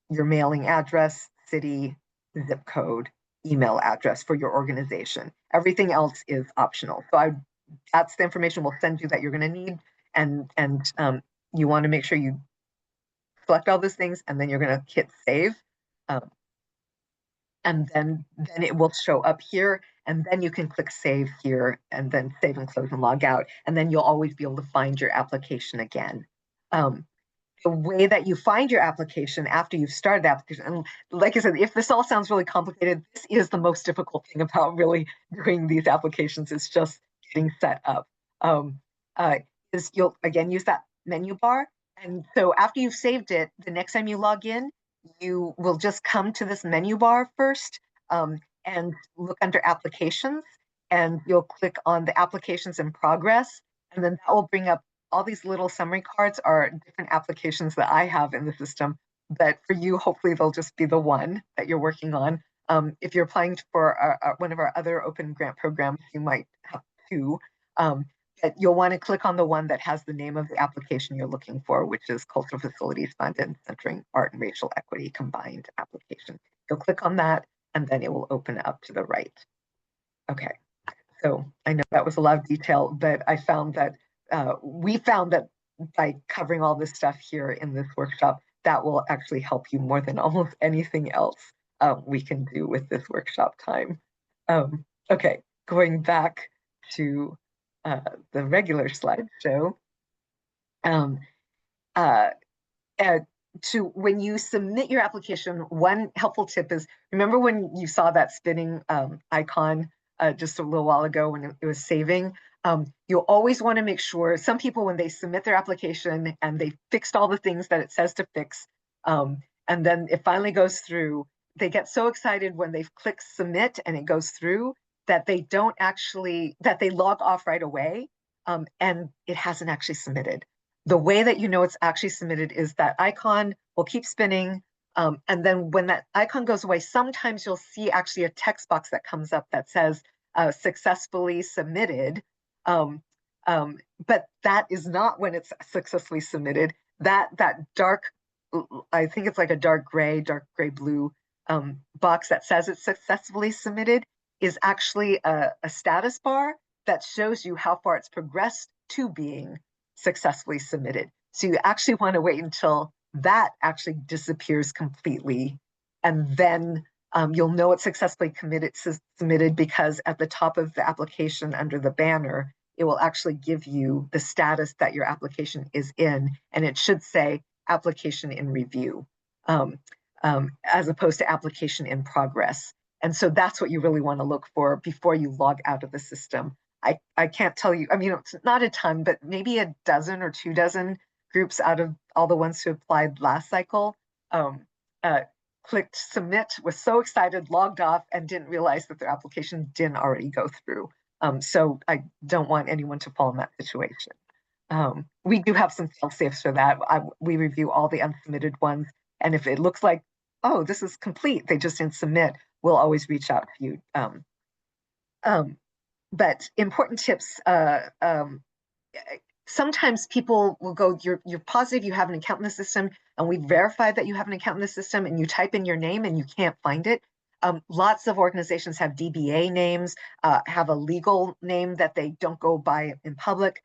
your mailing address, city, zip code, email address for your organization. Everything else is optional. So that's the information we'll send you that you're going to need, and you want to make sure you select all those things, and then you're going to hit save. Um, and then it will show up here, and then you can click save here, and then save and close and log out, and then you'll always be able to find your application again. The way that you find your application after you've started the application, and like I said, if this all sounds really complicated, this is the most difficult thing about really doing these applications, is just getting set up. Um, uh, is you'll again use that menu bar, and so after you've saved it, the next time you log in, you will just come to this menu bar first, and look under applications, and you'll click on the applications in progress, and then that will bring up all these little summary cards are different applications that I have in the system. But for you, hopefully they'll just be the one that you're working on. If you're applying for one of our other open grant programs, you might have two. But you'll want to click on the one that has the name of the application you're looking for, which is Cultural Facilities Fund and Centering Art and Racial Equity Combined Application. You'll click on that, and then it will open up to the right. Okay, so I know that was a lot of detail, but we found that by covering all this stuff here in this workshop, that will actually help you more than almost anything else we can do with this workshop time. Okay, going back to the regular slideshow. Um, uh, to when you submit your application, one helpful tip is, remember when you saw that spinning icon just a little while ago when it was saving? You'll always want to make sure, some people, when they submit their application and they fixed all the things that it says to fix, and then it finally goes through, they get so excited when they've clicked submit and it goes through that they don't actually, that they log off right away, and it hasn't actually submitted. The way that you know it's actually submitted is that icon will keep spinning. And then when that icon goes away, sometimes you'll see actually a text box that comes up that says successfully submitted. Um, but that is not when it's successfully submitted. That dark, I think it's like a dark gray blue box that says it's successfully submitted is actually a status bar that shows you how far it's progressed to being successfully submitted. So you actually want to wait until that actually disappears completely. And then you'll know it's successfully submitted, because at the top of the application under the banner, it will actually give you the status that your application is in. And it should say application in review, as opposed to application in progress. And so that's what you really want to look for before you log out of the system. I can't tell you, I mean, it's not a ton, but maybe a dozen or 2 dozen groups out of all the ones who applied last cycle clicked submit, was so excited, logged off, and didn't realize that their application didn't already go through. So I don't want anyone to fall in that situation. We do have some fail safes for that. We review all the unsubmitted ones, and if it looks like, oh, this is complete, they just didn't submit, we'll always reach out to you. But important tips, sometimes people will go, you're positive you have an account in the system, and we verify that you have an account in the system, and you type in your name and you can't find it. Lots of organizations have DBA names, have a legal name that they don't go by in public.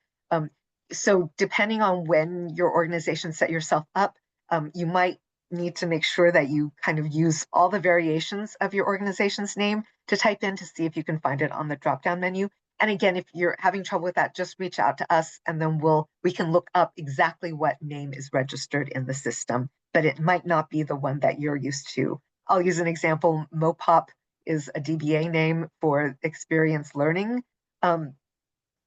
So depending on when your organization set yourself up, you might need to make sure that you kind of use all the variations of your organization's name to type in to see if you can find it on the drop-down menu. And again, if you're having trouble with that, just reach out to us, and then we can look up exactly what name is registered in the system, but it might not be the one that you're used to. I'll use an example. MOPOP is a DBA name for experience learning. Um,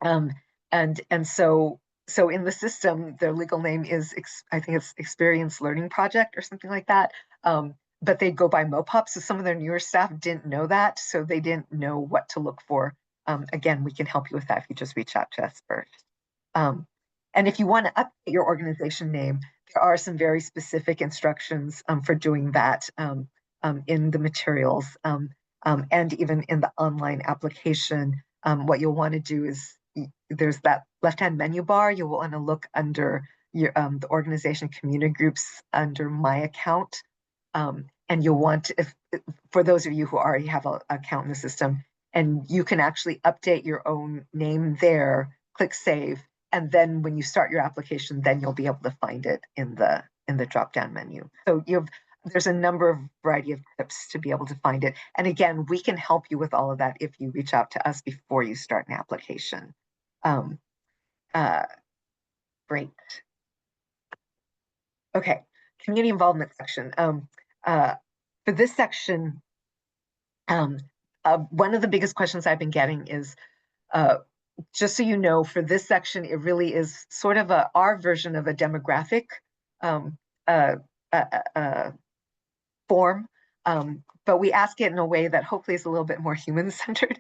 um, and so in the system, their legal name is, I think it's Experience Learning Project or something like that. But they go by MOPOP. So some of their newer staff didn't know that. So they didn't know what to look for. Again, we can help you with that if you just reach out to us first. And if you want to update your organization name, there are some very specific instructions for doing that in the materials, and even in the online application. What you'll want to do is, there's that left-hand menu bar. You'll want to look under the organization community groups under my account. And you'll want, if for those of you who already have an account in the system, and you can actually update your own name there, click save, and then when you start your application, then you'll be able to find it in the drop-down menu. So there's a number of variety of tips to be able to find it. And again, we can help you with all of that if you reach out to us before you start an application. Um, uh, Great. Okay, community involvement section. For this section, one of the biggest questions I've been getting is, uh, just so you know, for this section, it really is sort of our version of a demographic um, uh, uh, uh, form, but we ask it in a way that hopefully is a little bit more human-centered.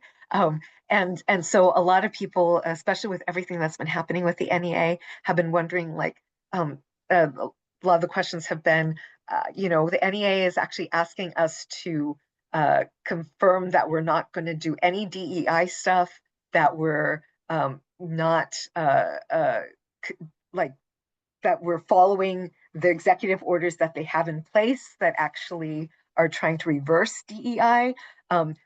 And so a lot of people, especially with everything that's been happening with the NEA, have been wondering, like, a lot of the questions have been, the NEA is actually asking us to confirm that we're not going to do any DEI stuff, that we're not like that we're following the executive orders that they have in place that actually are trying to reverse DEI.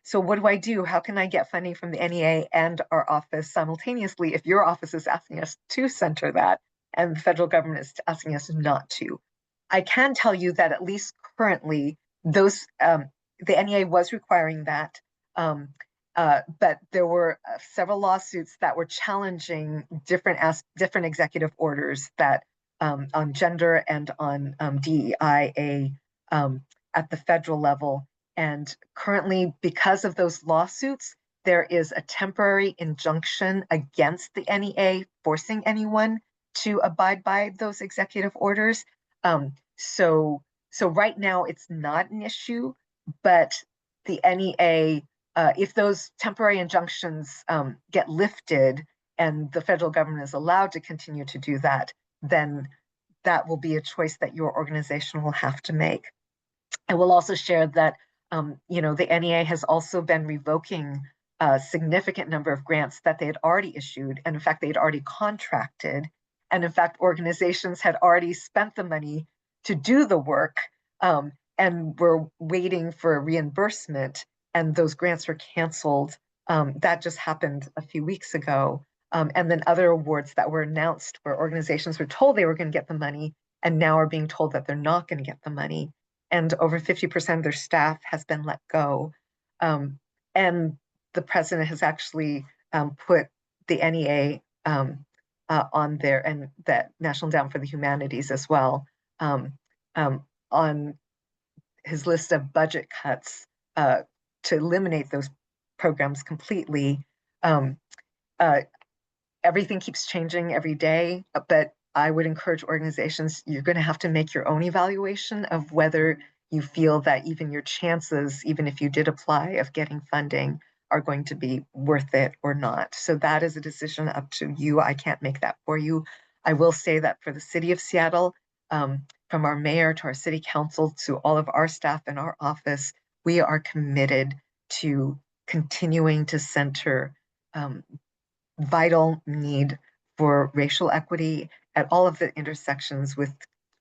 So what do I do? How can I get funding from the NEA and our office simultaneously if your office is asking us to center that and the federal government is asking us not to? I can tell you that at least currently, the NEA was requiring that, but there were several lawsuits that were challenging different executive orders that on gender and on DEIA at the federal level. And currently, because of those lawsuits, there is a temporary injunction against the NEA forcing anyone to abide by those executive orders. So, so right now it's not an issue, but the NEA, if those temporary injunctions get lifted and the federal government is allowed to continue to do that, then that will be a choice that your organization will have to make. I will also share that the NEA has also been revoking a significant number of grants that they had already issued, and in fact, they had already contracted, and in fact, organizations had already spent the money to do the work, and were waiting for reimbursement, and those grants were canceled. That just happened a few weeks ago. And then other awards that were announced where organizations were told they were going to get the money and now are being told that they're not going to get the money. And over 50% of their staff has been let go. And the president has actually put the NEA on there, and that National Endowment for the Humanities as well, on his list of budget cuts to eliminate those programs completely. Um, uh, Everything keeps changing every day, but I would encourage organizations, you're going to have to make your own evaluation of whether you feel that even your chances, even if you did apply, of getting funding are going to be worth it or not. So that is a decision up to you. I can't make that for you. I will say that for the city of Seattle, from our mayor to our city council to all of our staff in our office, we are committed to continuing to center vital need for racial equity at all of the intersections with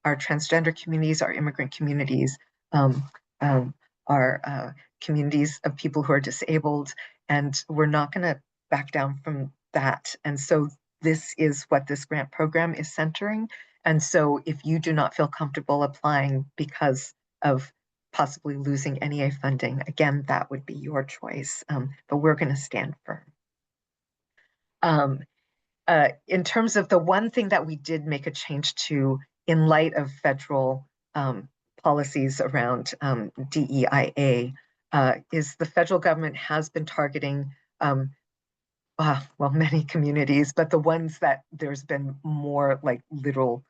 our transgender communities, our immigrant communities, um, um, our communities of people who are disabled, and we're not going to back down from that. And so this is what this grant program is centering. And so if you do not feel comfortable applying because of possibly losing NEA funding, again, that would be your choice. But we're going to stand firm. Um, in terms of the one thing that we did make a change to in light of federal policies around DEIA, is the federal government has been targeting, many communities, but the ones that there's been more like literal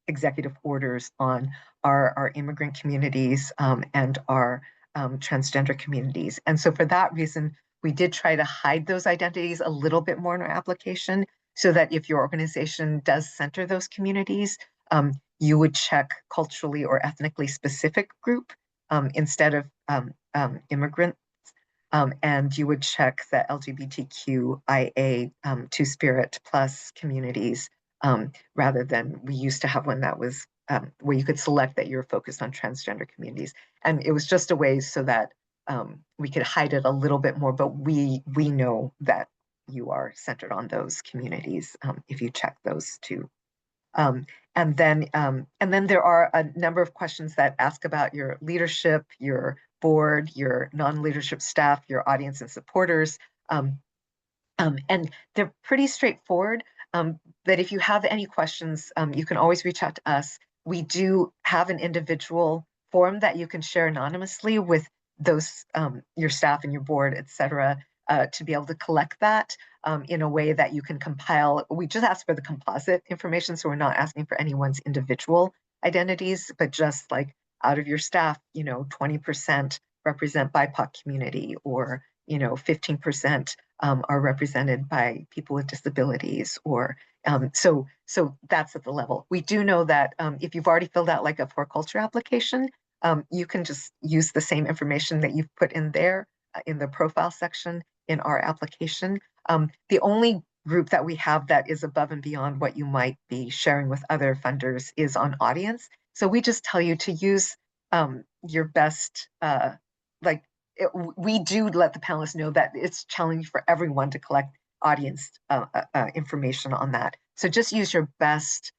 executive orders on are our immigrant communities and our transgender communities. And so for that reason, we did try to hide those identities a little bit more in our application so that if your organization does center those communities, you would check culturally or ethnically specific group instead of immigrant, and you would check the LGBTQIA Two-Spirit plus communities rather than we used to have one that was where you could select that you're focused on transgender communities. And it was just a way so that we could hide it a little bit more, but we know that you are centered on those communities if you check those two. Um, and then there are a number of questions that ask about your leadership, your board, your non-leadership staff, your audience and supporters. Um, and they're pretty straightforward. But if you have any questions, you can always reach out to us. We do have an individual form that you can share anonymously with those your staff and your board, et cetera, to be able to collect that in a way that you can compile. We just ask for the composite information, so we're not asking for anyone's individual identities, but just like out of your staff, 20% represent BIPOC community, or 15% are represented by people with disabilities, or so that's at the level. We do know that if you've already filled out like a for culture application, you can just use the same information that you've put in there in the profile section in our application. The only group that we have that is above and beyond what you might be sharing with other funders is on audience. So we just tell you to use your best, like we do let the panelists know that it's challenging for everyone to collect audience information on that. So just use your best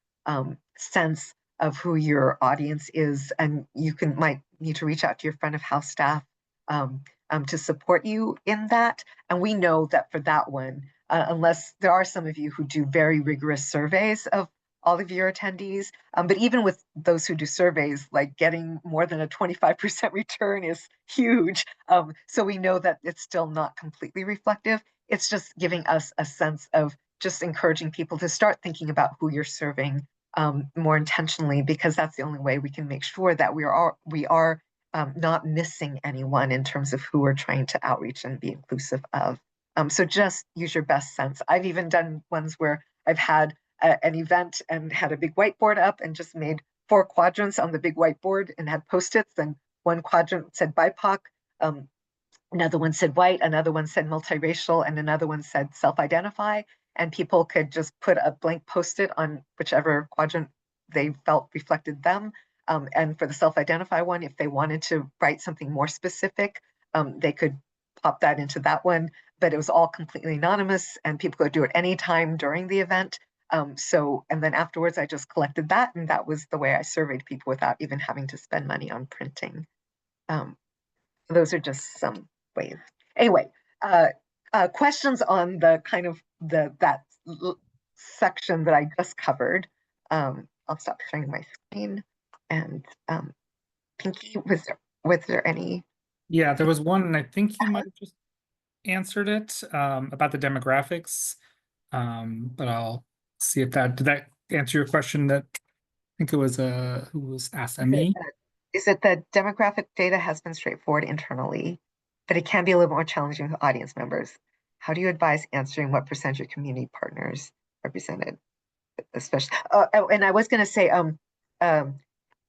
sense of who your audience is, and you might need to reach out to your front of house staff to support you in that. And we know that for that one, unless there are some of you who do very rigorous surveys of all of your attendees. But even with those who do surveys, like getting more than a 25% return is huge. So we know that it's still not completely reflective. It's just giving us a sense of just encouraging people to start thinking about who you're serving more intentionally, because that's the only way we can make sure that we are not missing anyone in terms of who we're trying to outreach and be inclusive of. So just use your best sense. I've even done ones where I've had an event and had a big whiteboard up and just made 4 quadrants on the big whiteboard and had post-its, and one quadrant said BIPOC, another one said white, another one said multiracial, and another one said self-identify. And people could just put a blank post-it on whichever quadrant they felt reflected them. And for the self-identify one, if they wanted to write something more specific, they could pop that into that one. But it was all completely anonymous, and people could do it anytime during the event. And then afterwards, I just collected that, and that was the way I surveyed people without even having to spend money on printing. Those are just some ways. Anyway, questions on the kind of that section that I just covered. I'll stop sharing my screen. And Pinky, was there any? Yeah, there was one, and I think you might have just answered it about the demographics. But I'll see if did that answer your question. That I think it was who was asked me. Is it that demographic data has been straightforward internally, but it can be a little more challenging with audience members? How do you advise answering what percentage of community partners represented? Especially, and I was going to say,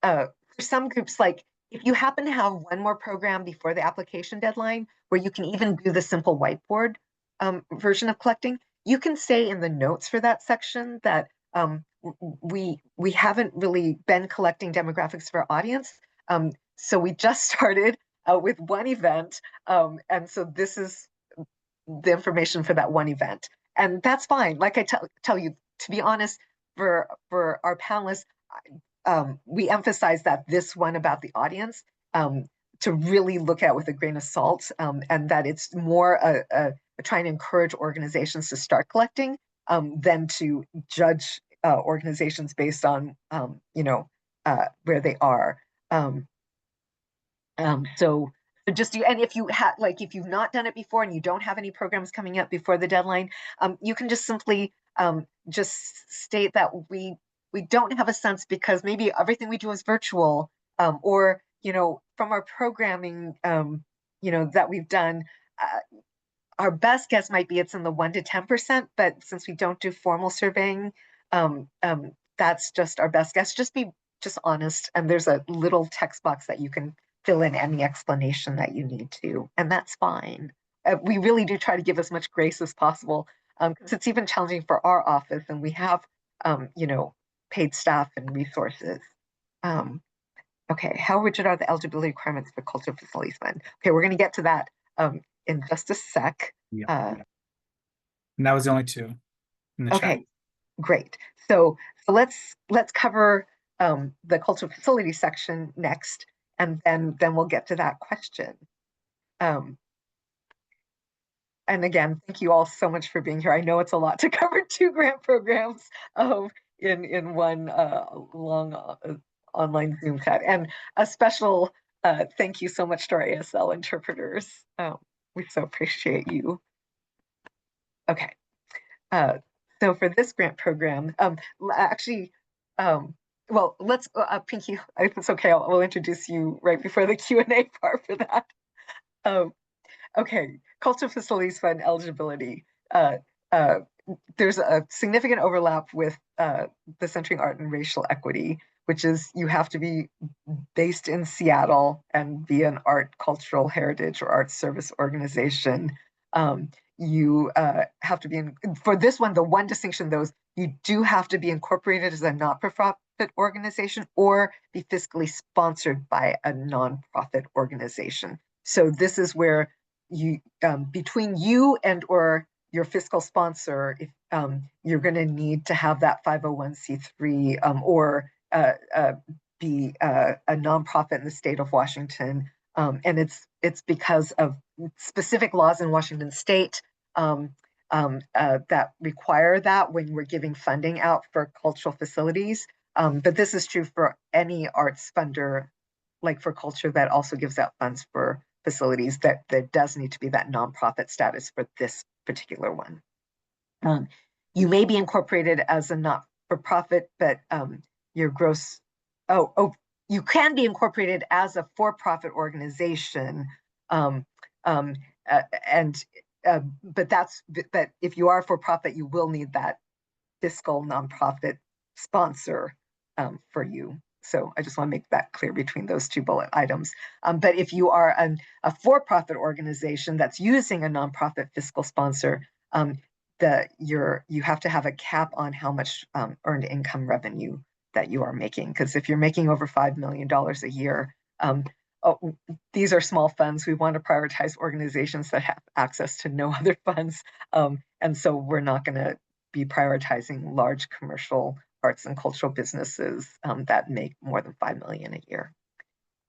for some groups, like if you happen to have one more program before the application deadline, where you can even do the simple whiteboard version of collecting, you can say in the notes for that section that we haven't really been collecting demographics for our audience. So we just started with one event. And so this is the information for that one event. And that's fine. Like I tell you, to be honest, for our panelists, we emphasize that this one about the audience to really look at with a grain of salt, and that it's more trying to encourage organizations to start collecting than to judge organizations based on where they are. So just and if you have if you've not done it before and you don't have any programs coming up before the deadline, you can just simply just state that we don't have a sense because maybe everything we do is virtual, or from our programming that we've done, our best guess might be it's in the 1 to 10%, but since we don't do formal surveying, that's just our best guess. Just be honest, and there's a little text box that you can fill in any explanation that you need to, and that's fine. We really do try to give as much grace as possible, because it's even challenging for our office, and we have paid staff and resources. Um, okay, how rigid are the eligibility requirements for cultural facilities fund? Okay, we're going to get to that in just a sec. Yeah. And that was the only two in the chat. Okay, great. So let's cover the cultural facility section next, and then we'll get to that question. Um, and again, thank you all so much for being here. I know it's a lot to cover 2 grant programs in one long online Zoom chat. And a special thank you so much to our ASL interpreters. We so appreciate you. Okay. So for this grant program, actually, well, let's, Pinky, if it's okay, we'll introduce you right before the Q&A part for that. Um, okay, Cultural Facilities Fund eligibility. Uh, uh, there's a significant overlap with the Centering Art and Racial Equity, which is you have to be based in Seattle and be an art, cultural heritage, or art service organization. You have to be in, for this one, the one distinction though is you do have to be incorporated as a not-for-profit organization or be fiscally sponsored by a nonprofit organization. So this is where you, between you and or your fiscal sponsor, if you're going to need to have that 501c3 or be a nonprofit in the state of Washington. And it's because of specific laws in Washington state that require that when we're giving funding out for cultural facilities. But this is true for any arts funder, like for culture, that also gives out funds for facilities, that there does need to be that nonprofit status for this particular one. You may be incorporated as a not-for-profit, but your gross, you can be incorporated as a for-profit organization, um, um, and but if you are for-profit, you will need that fiscal nonprofit sponsor for you. So I just want to make that clear between those 2 bullet items. But if you are a for-profit organization that's using a nonprofit fiscal sponsor, you have to have a cap on how much earned income revenue that you are making. Because if you're making over $5 million a year, these are small funds. We want to prioritize organizations that have access to no other funds. And so we're not going to be prioritizing large commercial arts and cultural businesses that make more than 5 million a year.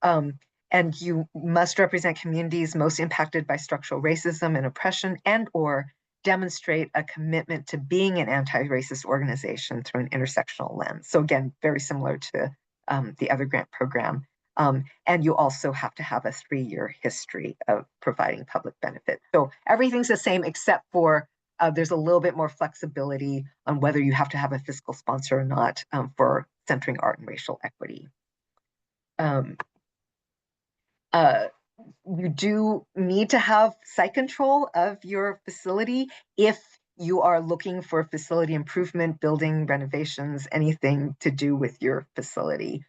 And you must represent communities most impacted by structural racism and oppression, and or demonstrate a commitment to being an anti-racist organization through an intersectional lens. So again, very similar to the other grant program. And you also have to have a 3-year history of providing public benefit. So everything's the same except for there's a little bit more flexibility on whether you have to have a fiscal sponsor or not for centering art and racial equity. You do need to have site control of your facility if you are looking for facility improvement, building renovations, anything to do with your facility.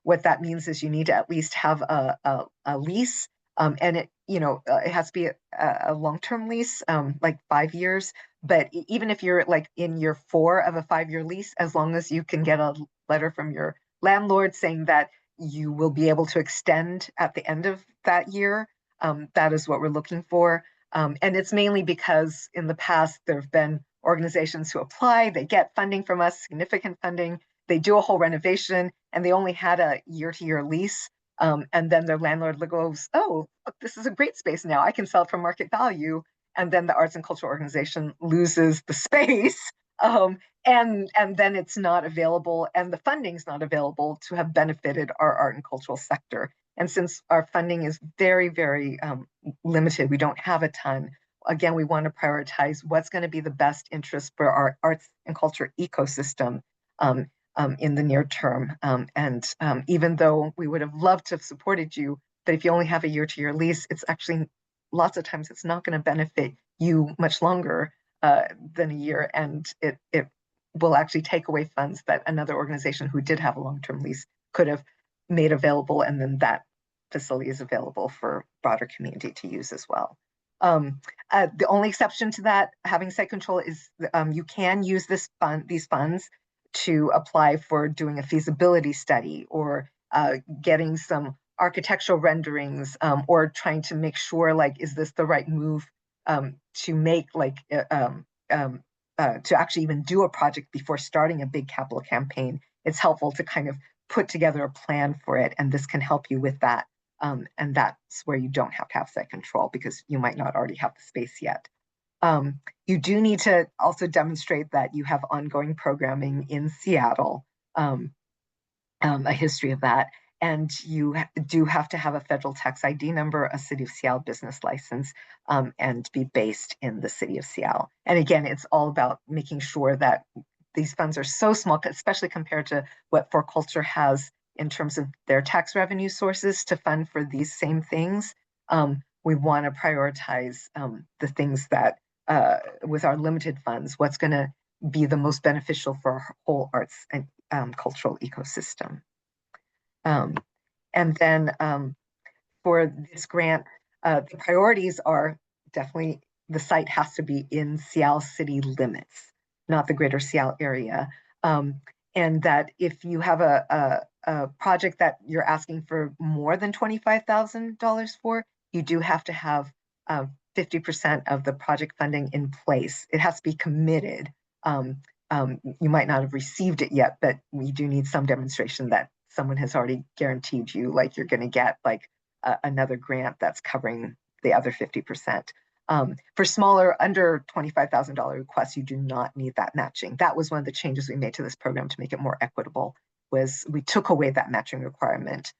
What that means is you need to at least have a lease, and it has to be a long-term lease, like 5 years. But even if you're like in year 4 of a 5-year lease, as long as you can get a letter from your landlord saying that you will be able to extend at the end of that year, that is what we're looking for. And it's mainly because in the past there have been organizations who apply, they get funding from us, significant funding, they do a whole renovation, and they only had a year-to-year lease. And then their landlord goes, oh, look, this is a great space now, I can sell it for market value. And then the arts and cultural organization loses the space. And then it's not available, and the funding's not available to have benefited our art and cultural sector. And since our funding is very, very limited, we don't have a ton. Again, we want to prioritize what's going to be the best interest for our arts and culture ecosystem in the near term. And even though we would have loved to have supported you, but if you only have a year-to-year lease, it's actually lots of times it's not going to benefit you much longer than a year, and it will actually take away funds that another organization who did have a long-term lease could have made available, and then that facility is available for broader community to use as well. The only exception to that, having site control, is you can use these funds to apply for doing a feasibility study or getting some architectural renderings, or trying to make sure, like, is this the right move to make, like, to actually even do a project before starting a big capital campaign. It's helpful to kind of put together a plan for it, and this can help you with that. And that's where you don't have to have site control because you might not already have the space yet. You do need to also demonstrate that you have ongoing programming in Seattle, a history of that. And you do have to have a federal tax ID number, a City of Seattle business license, and be based in the City of Seattle. And again, it's all about making sure that these funds are so small, especially compared to what For Culture has in terms of their tax revenue sources to fund for these same things. We want to prioritize the things that, with our limited funds, what's going to be the most beneficial for our whole arts and cultural ecosystem. And then for this grant, the priorities are definitely the site has to be in Seattle city limits, not the greater Seattle area. And that if you have a project that you're asking for more than $25,000 for, you do have to have 50% of the project funding in place. It has to be committed. You might not have received it yet, but we do need some demonstration that someone has already guaranteed you, like, you're going to get like another grant that's covering the other 50%. For smaller, under $25,000 requests, you do not need that matching. That was one of the changes we made to this program to make it more equitable, was we took away that matching requirement.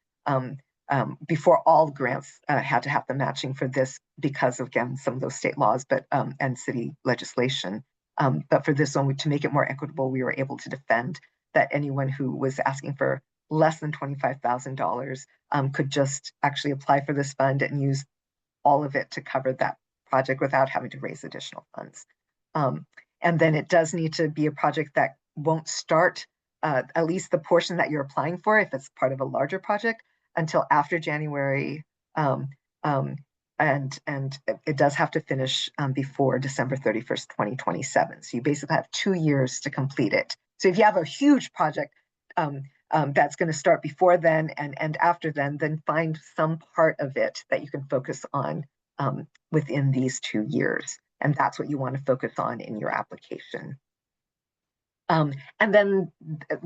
Before, all grants had to have the matching for this because of, again, some of those state laws, but and city legislation. But for this one, to make it more equitable, we were able to defend that anyone who was asking for less than $25,000 could just actually apply for this fund and use all of it to cover that project without having to raise additional funds. And then it does need to be a project that won't start, at least the portion that you're applying for, if it's part of a larger project, until after January. And it does have to finish before December 31st, 2027. So you basically have 2 years to complete it. So if you have a huge project that's going to start before then and after then find some part of it that you can focus on within these 2 years. And that's what you want to focus on in your application. And then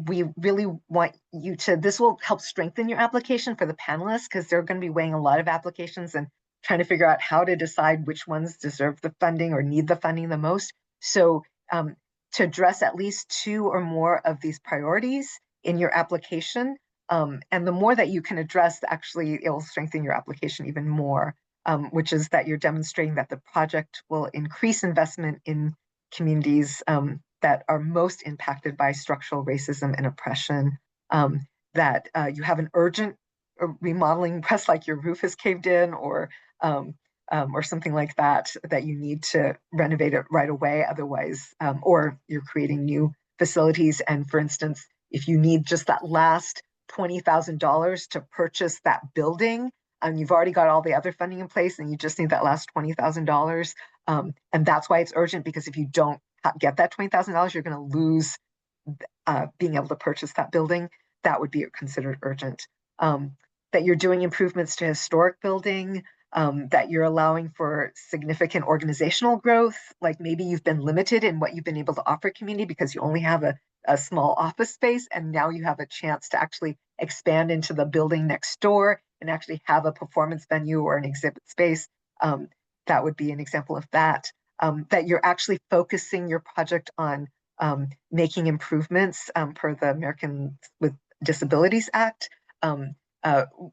we really want you to, this will help strengthen your application for the panelists, because they're going to be weighing a lot of applications and trying to figure out how to decide which ones deserve the funding or need the funding the most. So to address at least 2 or more of these priorities in your application, and the more that you can address, actually, it will strengthen your application even more, which is that you're demonstrating that the project will increase investment in communities that are most impacted by structural racism and oppression, that you have an urgent remodeling request, like your roof has caved in, or something like that, that you need to renovate it right away. Otherwise, or you're creating new facilities. And for instance, if you need just that last $20,000 to purchase that building, and you've already got all the other funding in place, and you just need that last $20,000, and that's why it's urgent, because if you don't get that $20,000, you're going to lose being able to purchase that building. That would be considered urgent. That you're doing improvements to historic building, that you're allowing for significant organizational growth. Like, maybe you've been limited in what you've been able to offer community because you only have a small office space, and now you have a chance to actually expand into the building next door and actually have a performance venue or an exhibit space. That would be an example of that. That you're actually focusing your project on making improvements per the Americans with Disabilities Act.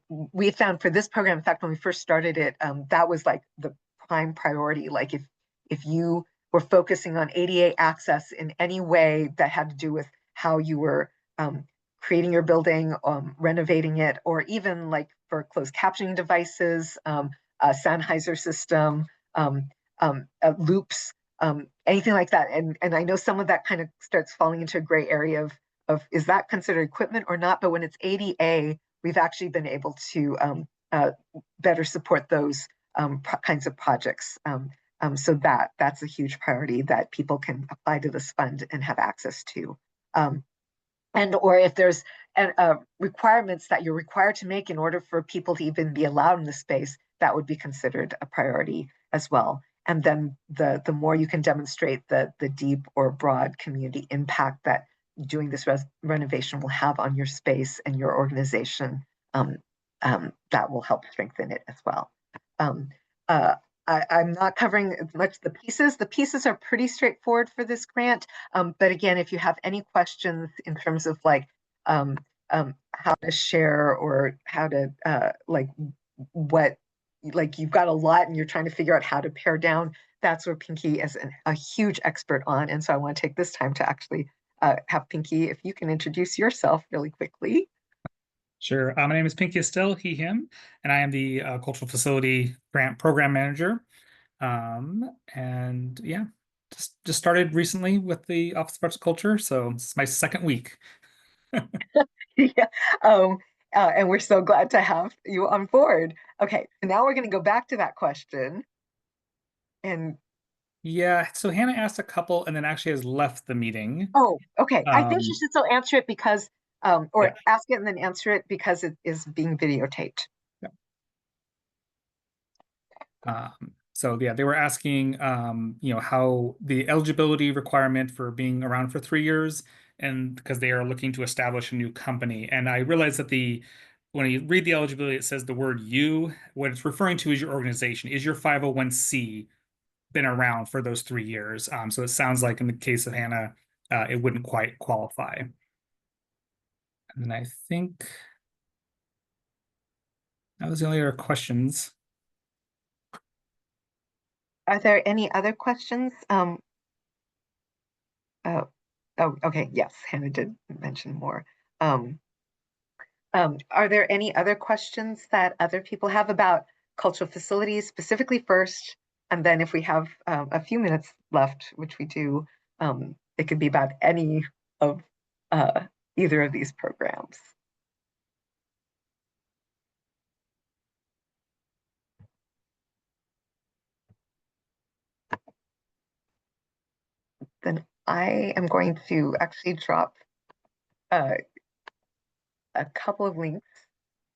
We found for this program, in fact, when we first started it, that was like the prime priority. Like, if you were focusing on ADA access in any way that had to do with how you were creating your building, renovating it, or even like for closed captioning devices, a Sennheiser system, loops, anything like that. And I know some of that kind of starts falling into a gray area of is that considered equipment or not? But when it's ADA, we've actually been able to better support those kinds of projects. So that's a huge priority that people can apply to this fund and have access to. and or if there's requirements that you're required to make in order for people to even be allowed in the space, that would be considered a priority as well. And then the more you can demonstrate the deep or broad community impact that doing this renovation will have on your space and your organization, um, that will help strengthen it as well. Um, uh, I'm not covering as much the pieces. The pieces are pretty straightforward for this grant. But again, if you have any questions in terms of like um, how to share or how to like what, like you've got a lot and you're trying to figure out how to pare down, that's where Pinky is a huge expert on. And so I want to take this time to actually have Pinky, if you can introduce yourself really quickly. Sure. My name is Pinky Estelle, he, him, and I am the Cultural Facility Grant Program Manager. And yeah, just started recently with the Office of Arts and Culture, so it's my second week. Yeah. Um, and we're so glad to have you on board. Okay, so now we're going to go back to that question. And Yeah, so Hannah asked a couple and then actually has left the meeting. oh, okay. I think she Um, should still answer it because, yeah. or ask it and then answer it because it is being videotaped. Yeah. So yeah, they were asking, how the eligibility requirement for being around for 3 years, and because they are looking to establish a new company. And I realized that when you read the eligibility, it says the word "you." What it's referring to is your organization. Is your 501c been around for those 3 years? So it sounds like in the case of Hannah, it wouldn't quite qualify. And then I think that was the only other questions. Are there any other questions? Oh, oh, okay. Yes, Hannah did mention more. Um, are there any other questions that other people have about cultural facilities specifically first? And then if we have a few minutes left, which we do, it could be about any of uh, either of these programs. Then I am going to actually drop uh, a couple of links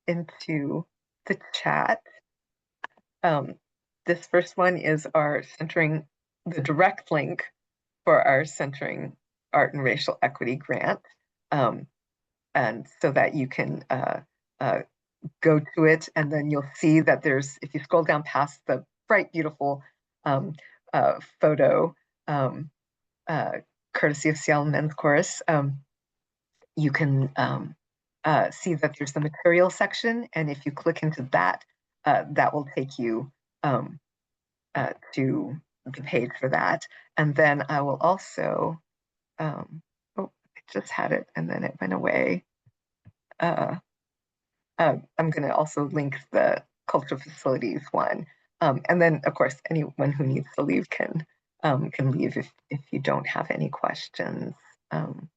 into the chat. Um, this first one is our centering, the direct link for our centering art and racial equity grant. Um, and so that you can uh, go to it, and then you'll see that there's, if you scroll down past the bright, beautiful um, photo, um, uh, courtesy of Seattle Men's Chorus, you can see that there's the material section, and if you click into that, that will take you to the page for that. And then I will also, oh, I just had it and then it went away. Uh, I'm going to also link the cultural facilities one. And then, of course, anyone who needs to leave can leave if you don't have any questions. Um,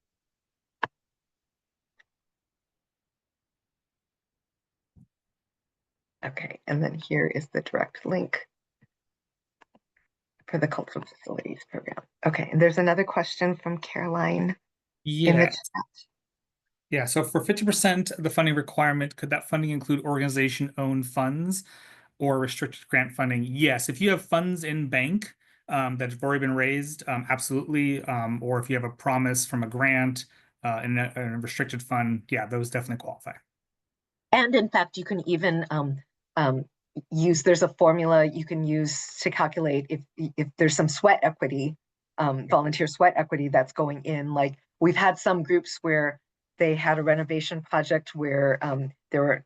okay, and then here is the direct link for the cultural facilities program. Okay, and there's another question from Caroline in the Yeah. chat. Yeah, so for 50% of the funding requirement, could that funding include organization-owned funds or restricted grant funding? Yes, if you have funds in bank that have already been raised, absolutely. Or if you have a promise from a grant and a restricted fund, yeah, those definitely qualify. And in fact, you can even um, use, there's a formula you can use to calculate if there's some sweat equity, volunteer sweat equity that's going in. Like we've had some groups where they had a renovation project where they were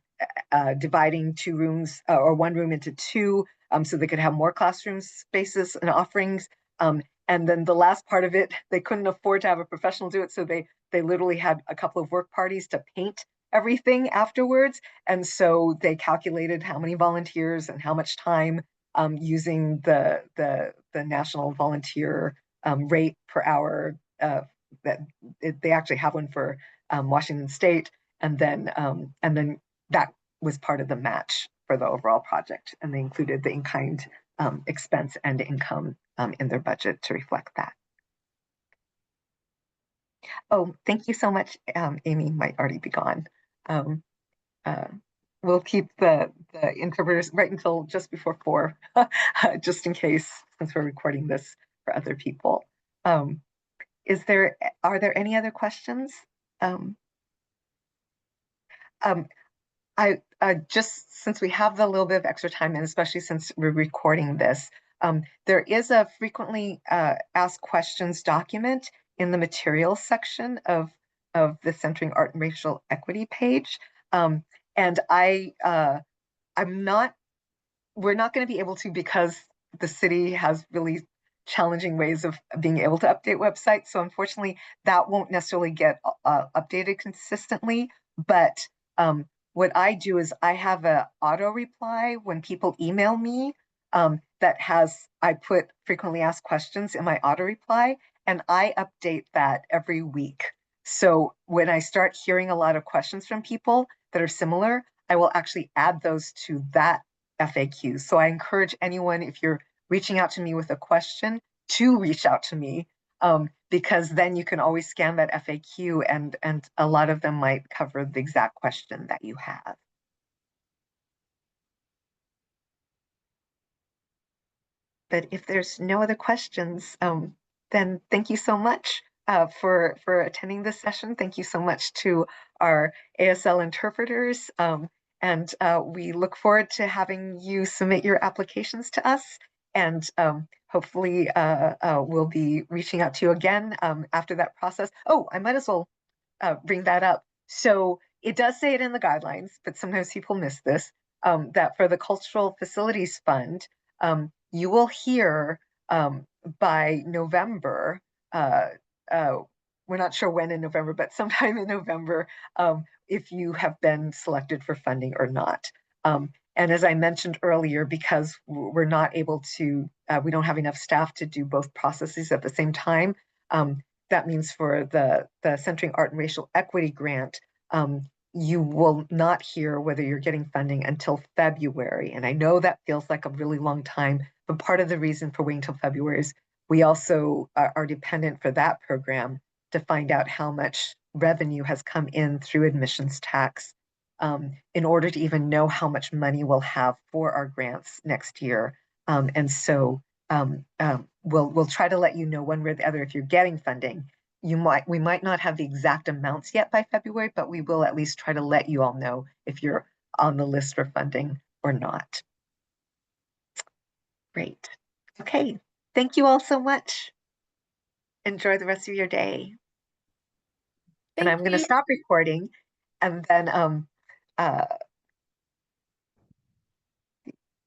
dividing two rooms or one room into two so they could have more classroom spaces and offerings. And then the last part of it, they couldn't afford to have a professional do it. So they literally had a couple of work parties to paint everything afterwards. And so they calculated how many volunteers and how much time using the national volunteer rate per hour that they actually have one for Washington State, and then that was part of the match for the overall project, and they included the in-kind expense and income in their budget to reflect that. Oh, thank you so much. Amy might already be gone. Um, uh, we'll keep the interpreters right until just before 4, just in case, since we're recording this for other people. Um, are there any other questions? Um, um, I just since we have the little bit of extra time, and especially since we're recording this, there is a frequently asked questions document in the materials section of the Centering Art and Racial Equity page, and I'm not we're not going to be able to because the city has really challenging ways of being able to update websites. So unfortunately, that won't necessarily get updated consistently. But what I do is I have a auto reply when people email me that I put frequently asked questions in my auto reply, and I update that every week. So when I start hearing a lot of questions from people that are similar, I will actually add those to that FAQs. So I encourage anyone, if you're reaching out to me with a question, to reach out to me, because then you can always scan that FAQ, and a lot of them might cover the exact question that you have. But if there's no other questions, then thank you so much for attending this session. Thank you so much to our ASL interpreters. And we look forward to having you submit your applications to us. And hopefully we'll be reaching out to you again after that process. Oh, I might as well bring that up. So it does say it in the guidelines, but sometimes people miss this, that for the Cultural Facilities Fund, you will hear by November, uh, uh, we're not sure when in November, but sometime in November, if you have been selected for funding or not. And as I mentioned earlier, because we're not able to, we don't have enough staff to do both processes at the same time, that means for the Centering Art and Racial Equity grant, you will not hear whether you're getting funding until February. And I know that feels like a really long time, but part of the reason for waiting until February is we also are dependent for that program to find out how much revenue has come in through admissions tax in order to even know how much money we'll have for our grants next year. And so we'll try to let you know one way or the other if you're getting funding. We might not have the exact amounts yet by February, but we will at least try to let you all know if you're on the list for funding or not. Great. Okay. Thank you all so much. Enjoy the rest of your day. And Thank I'm going to you. stop recording, and then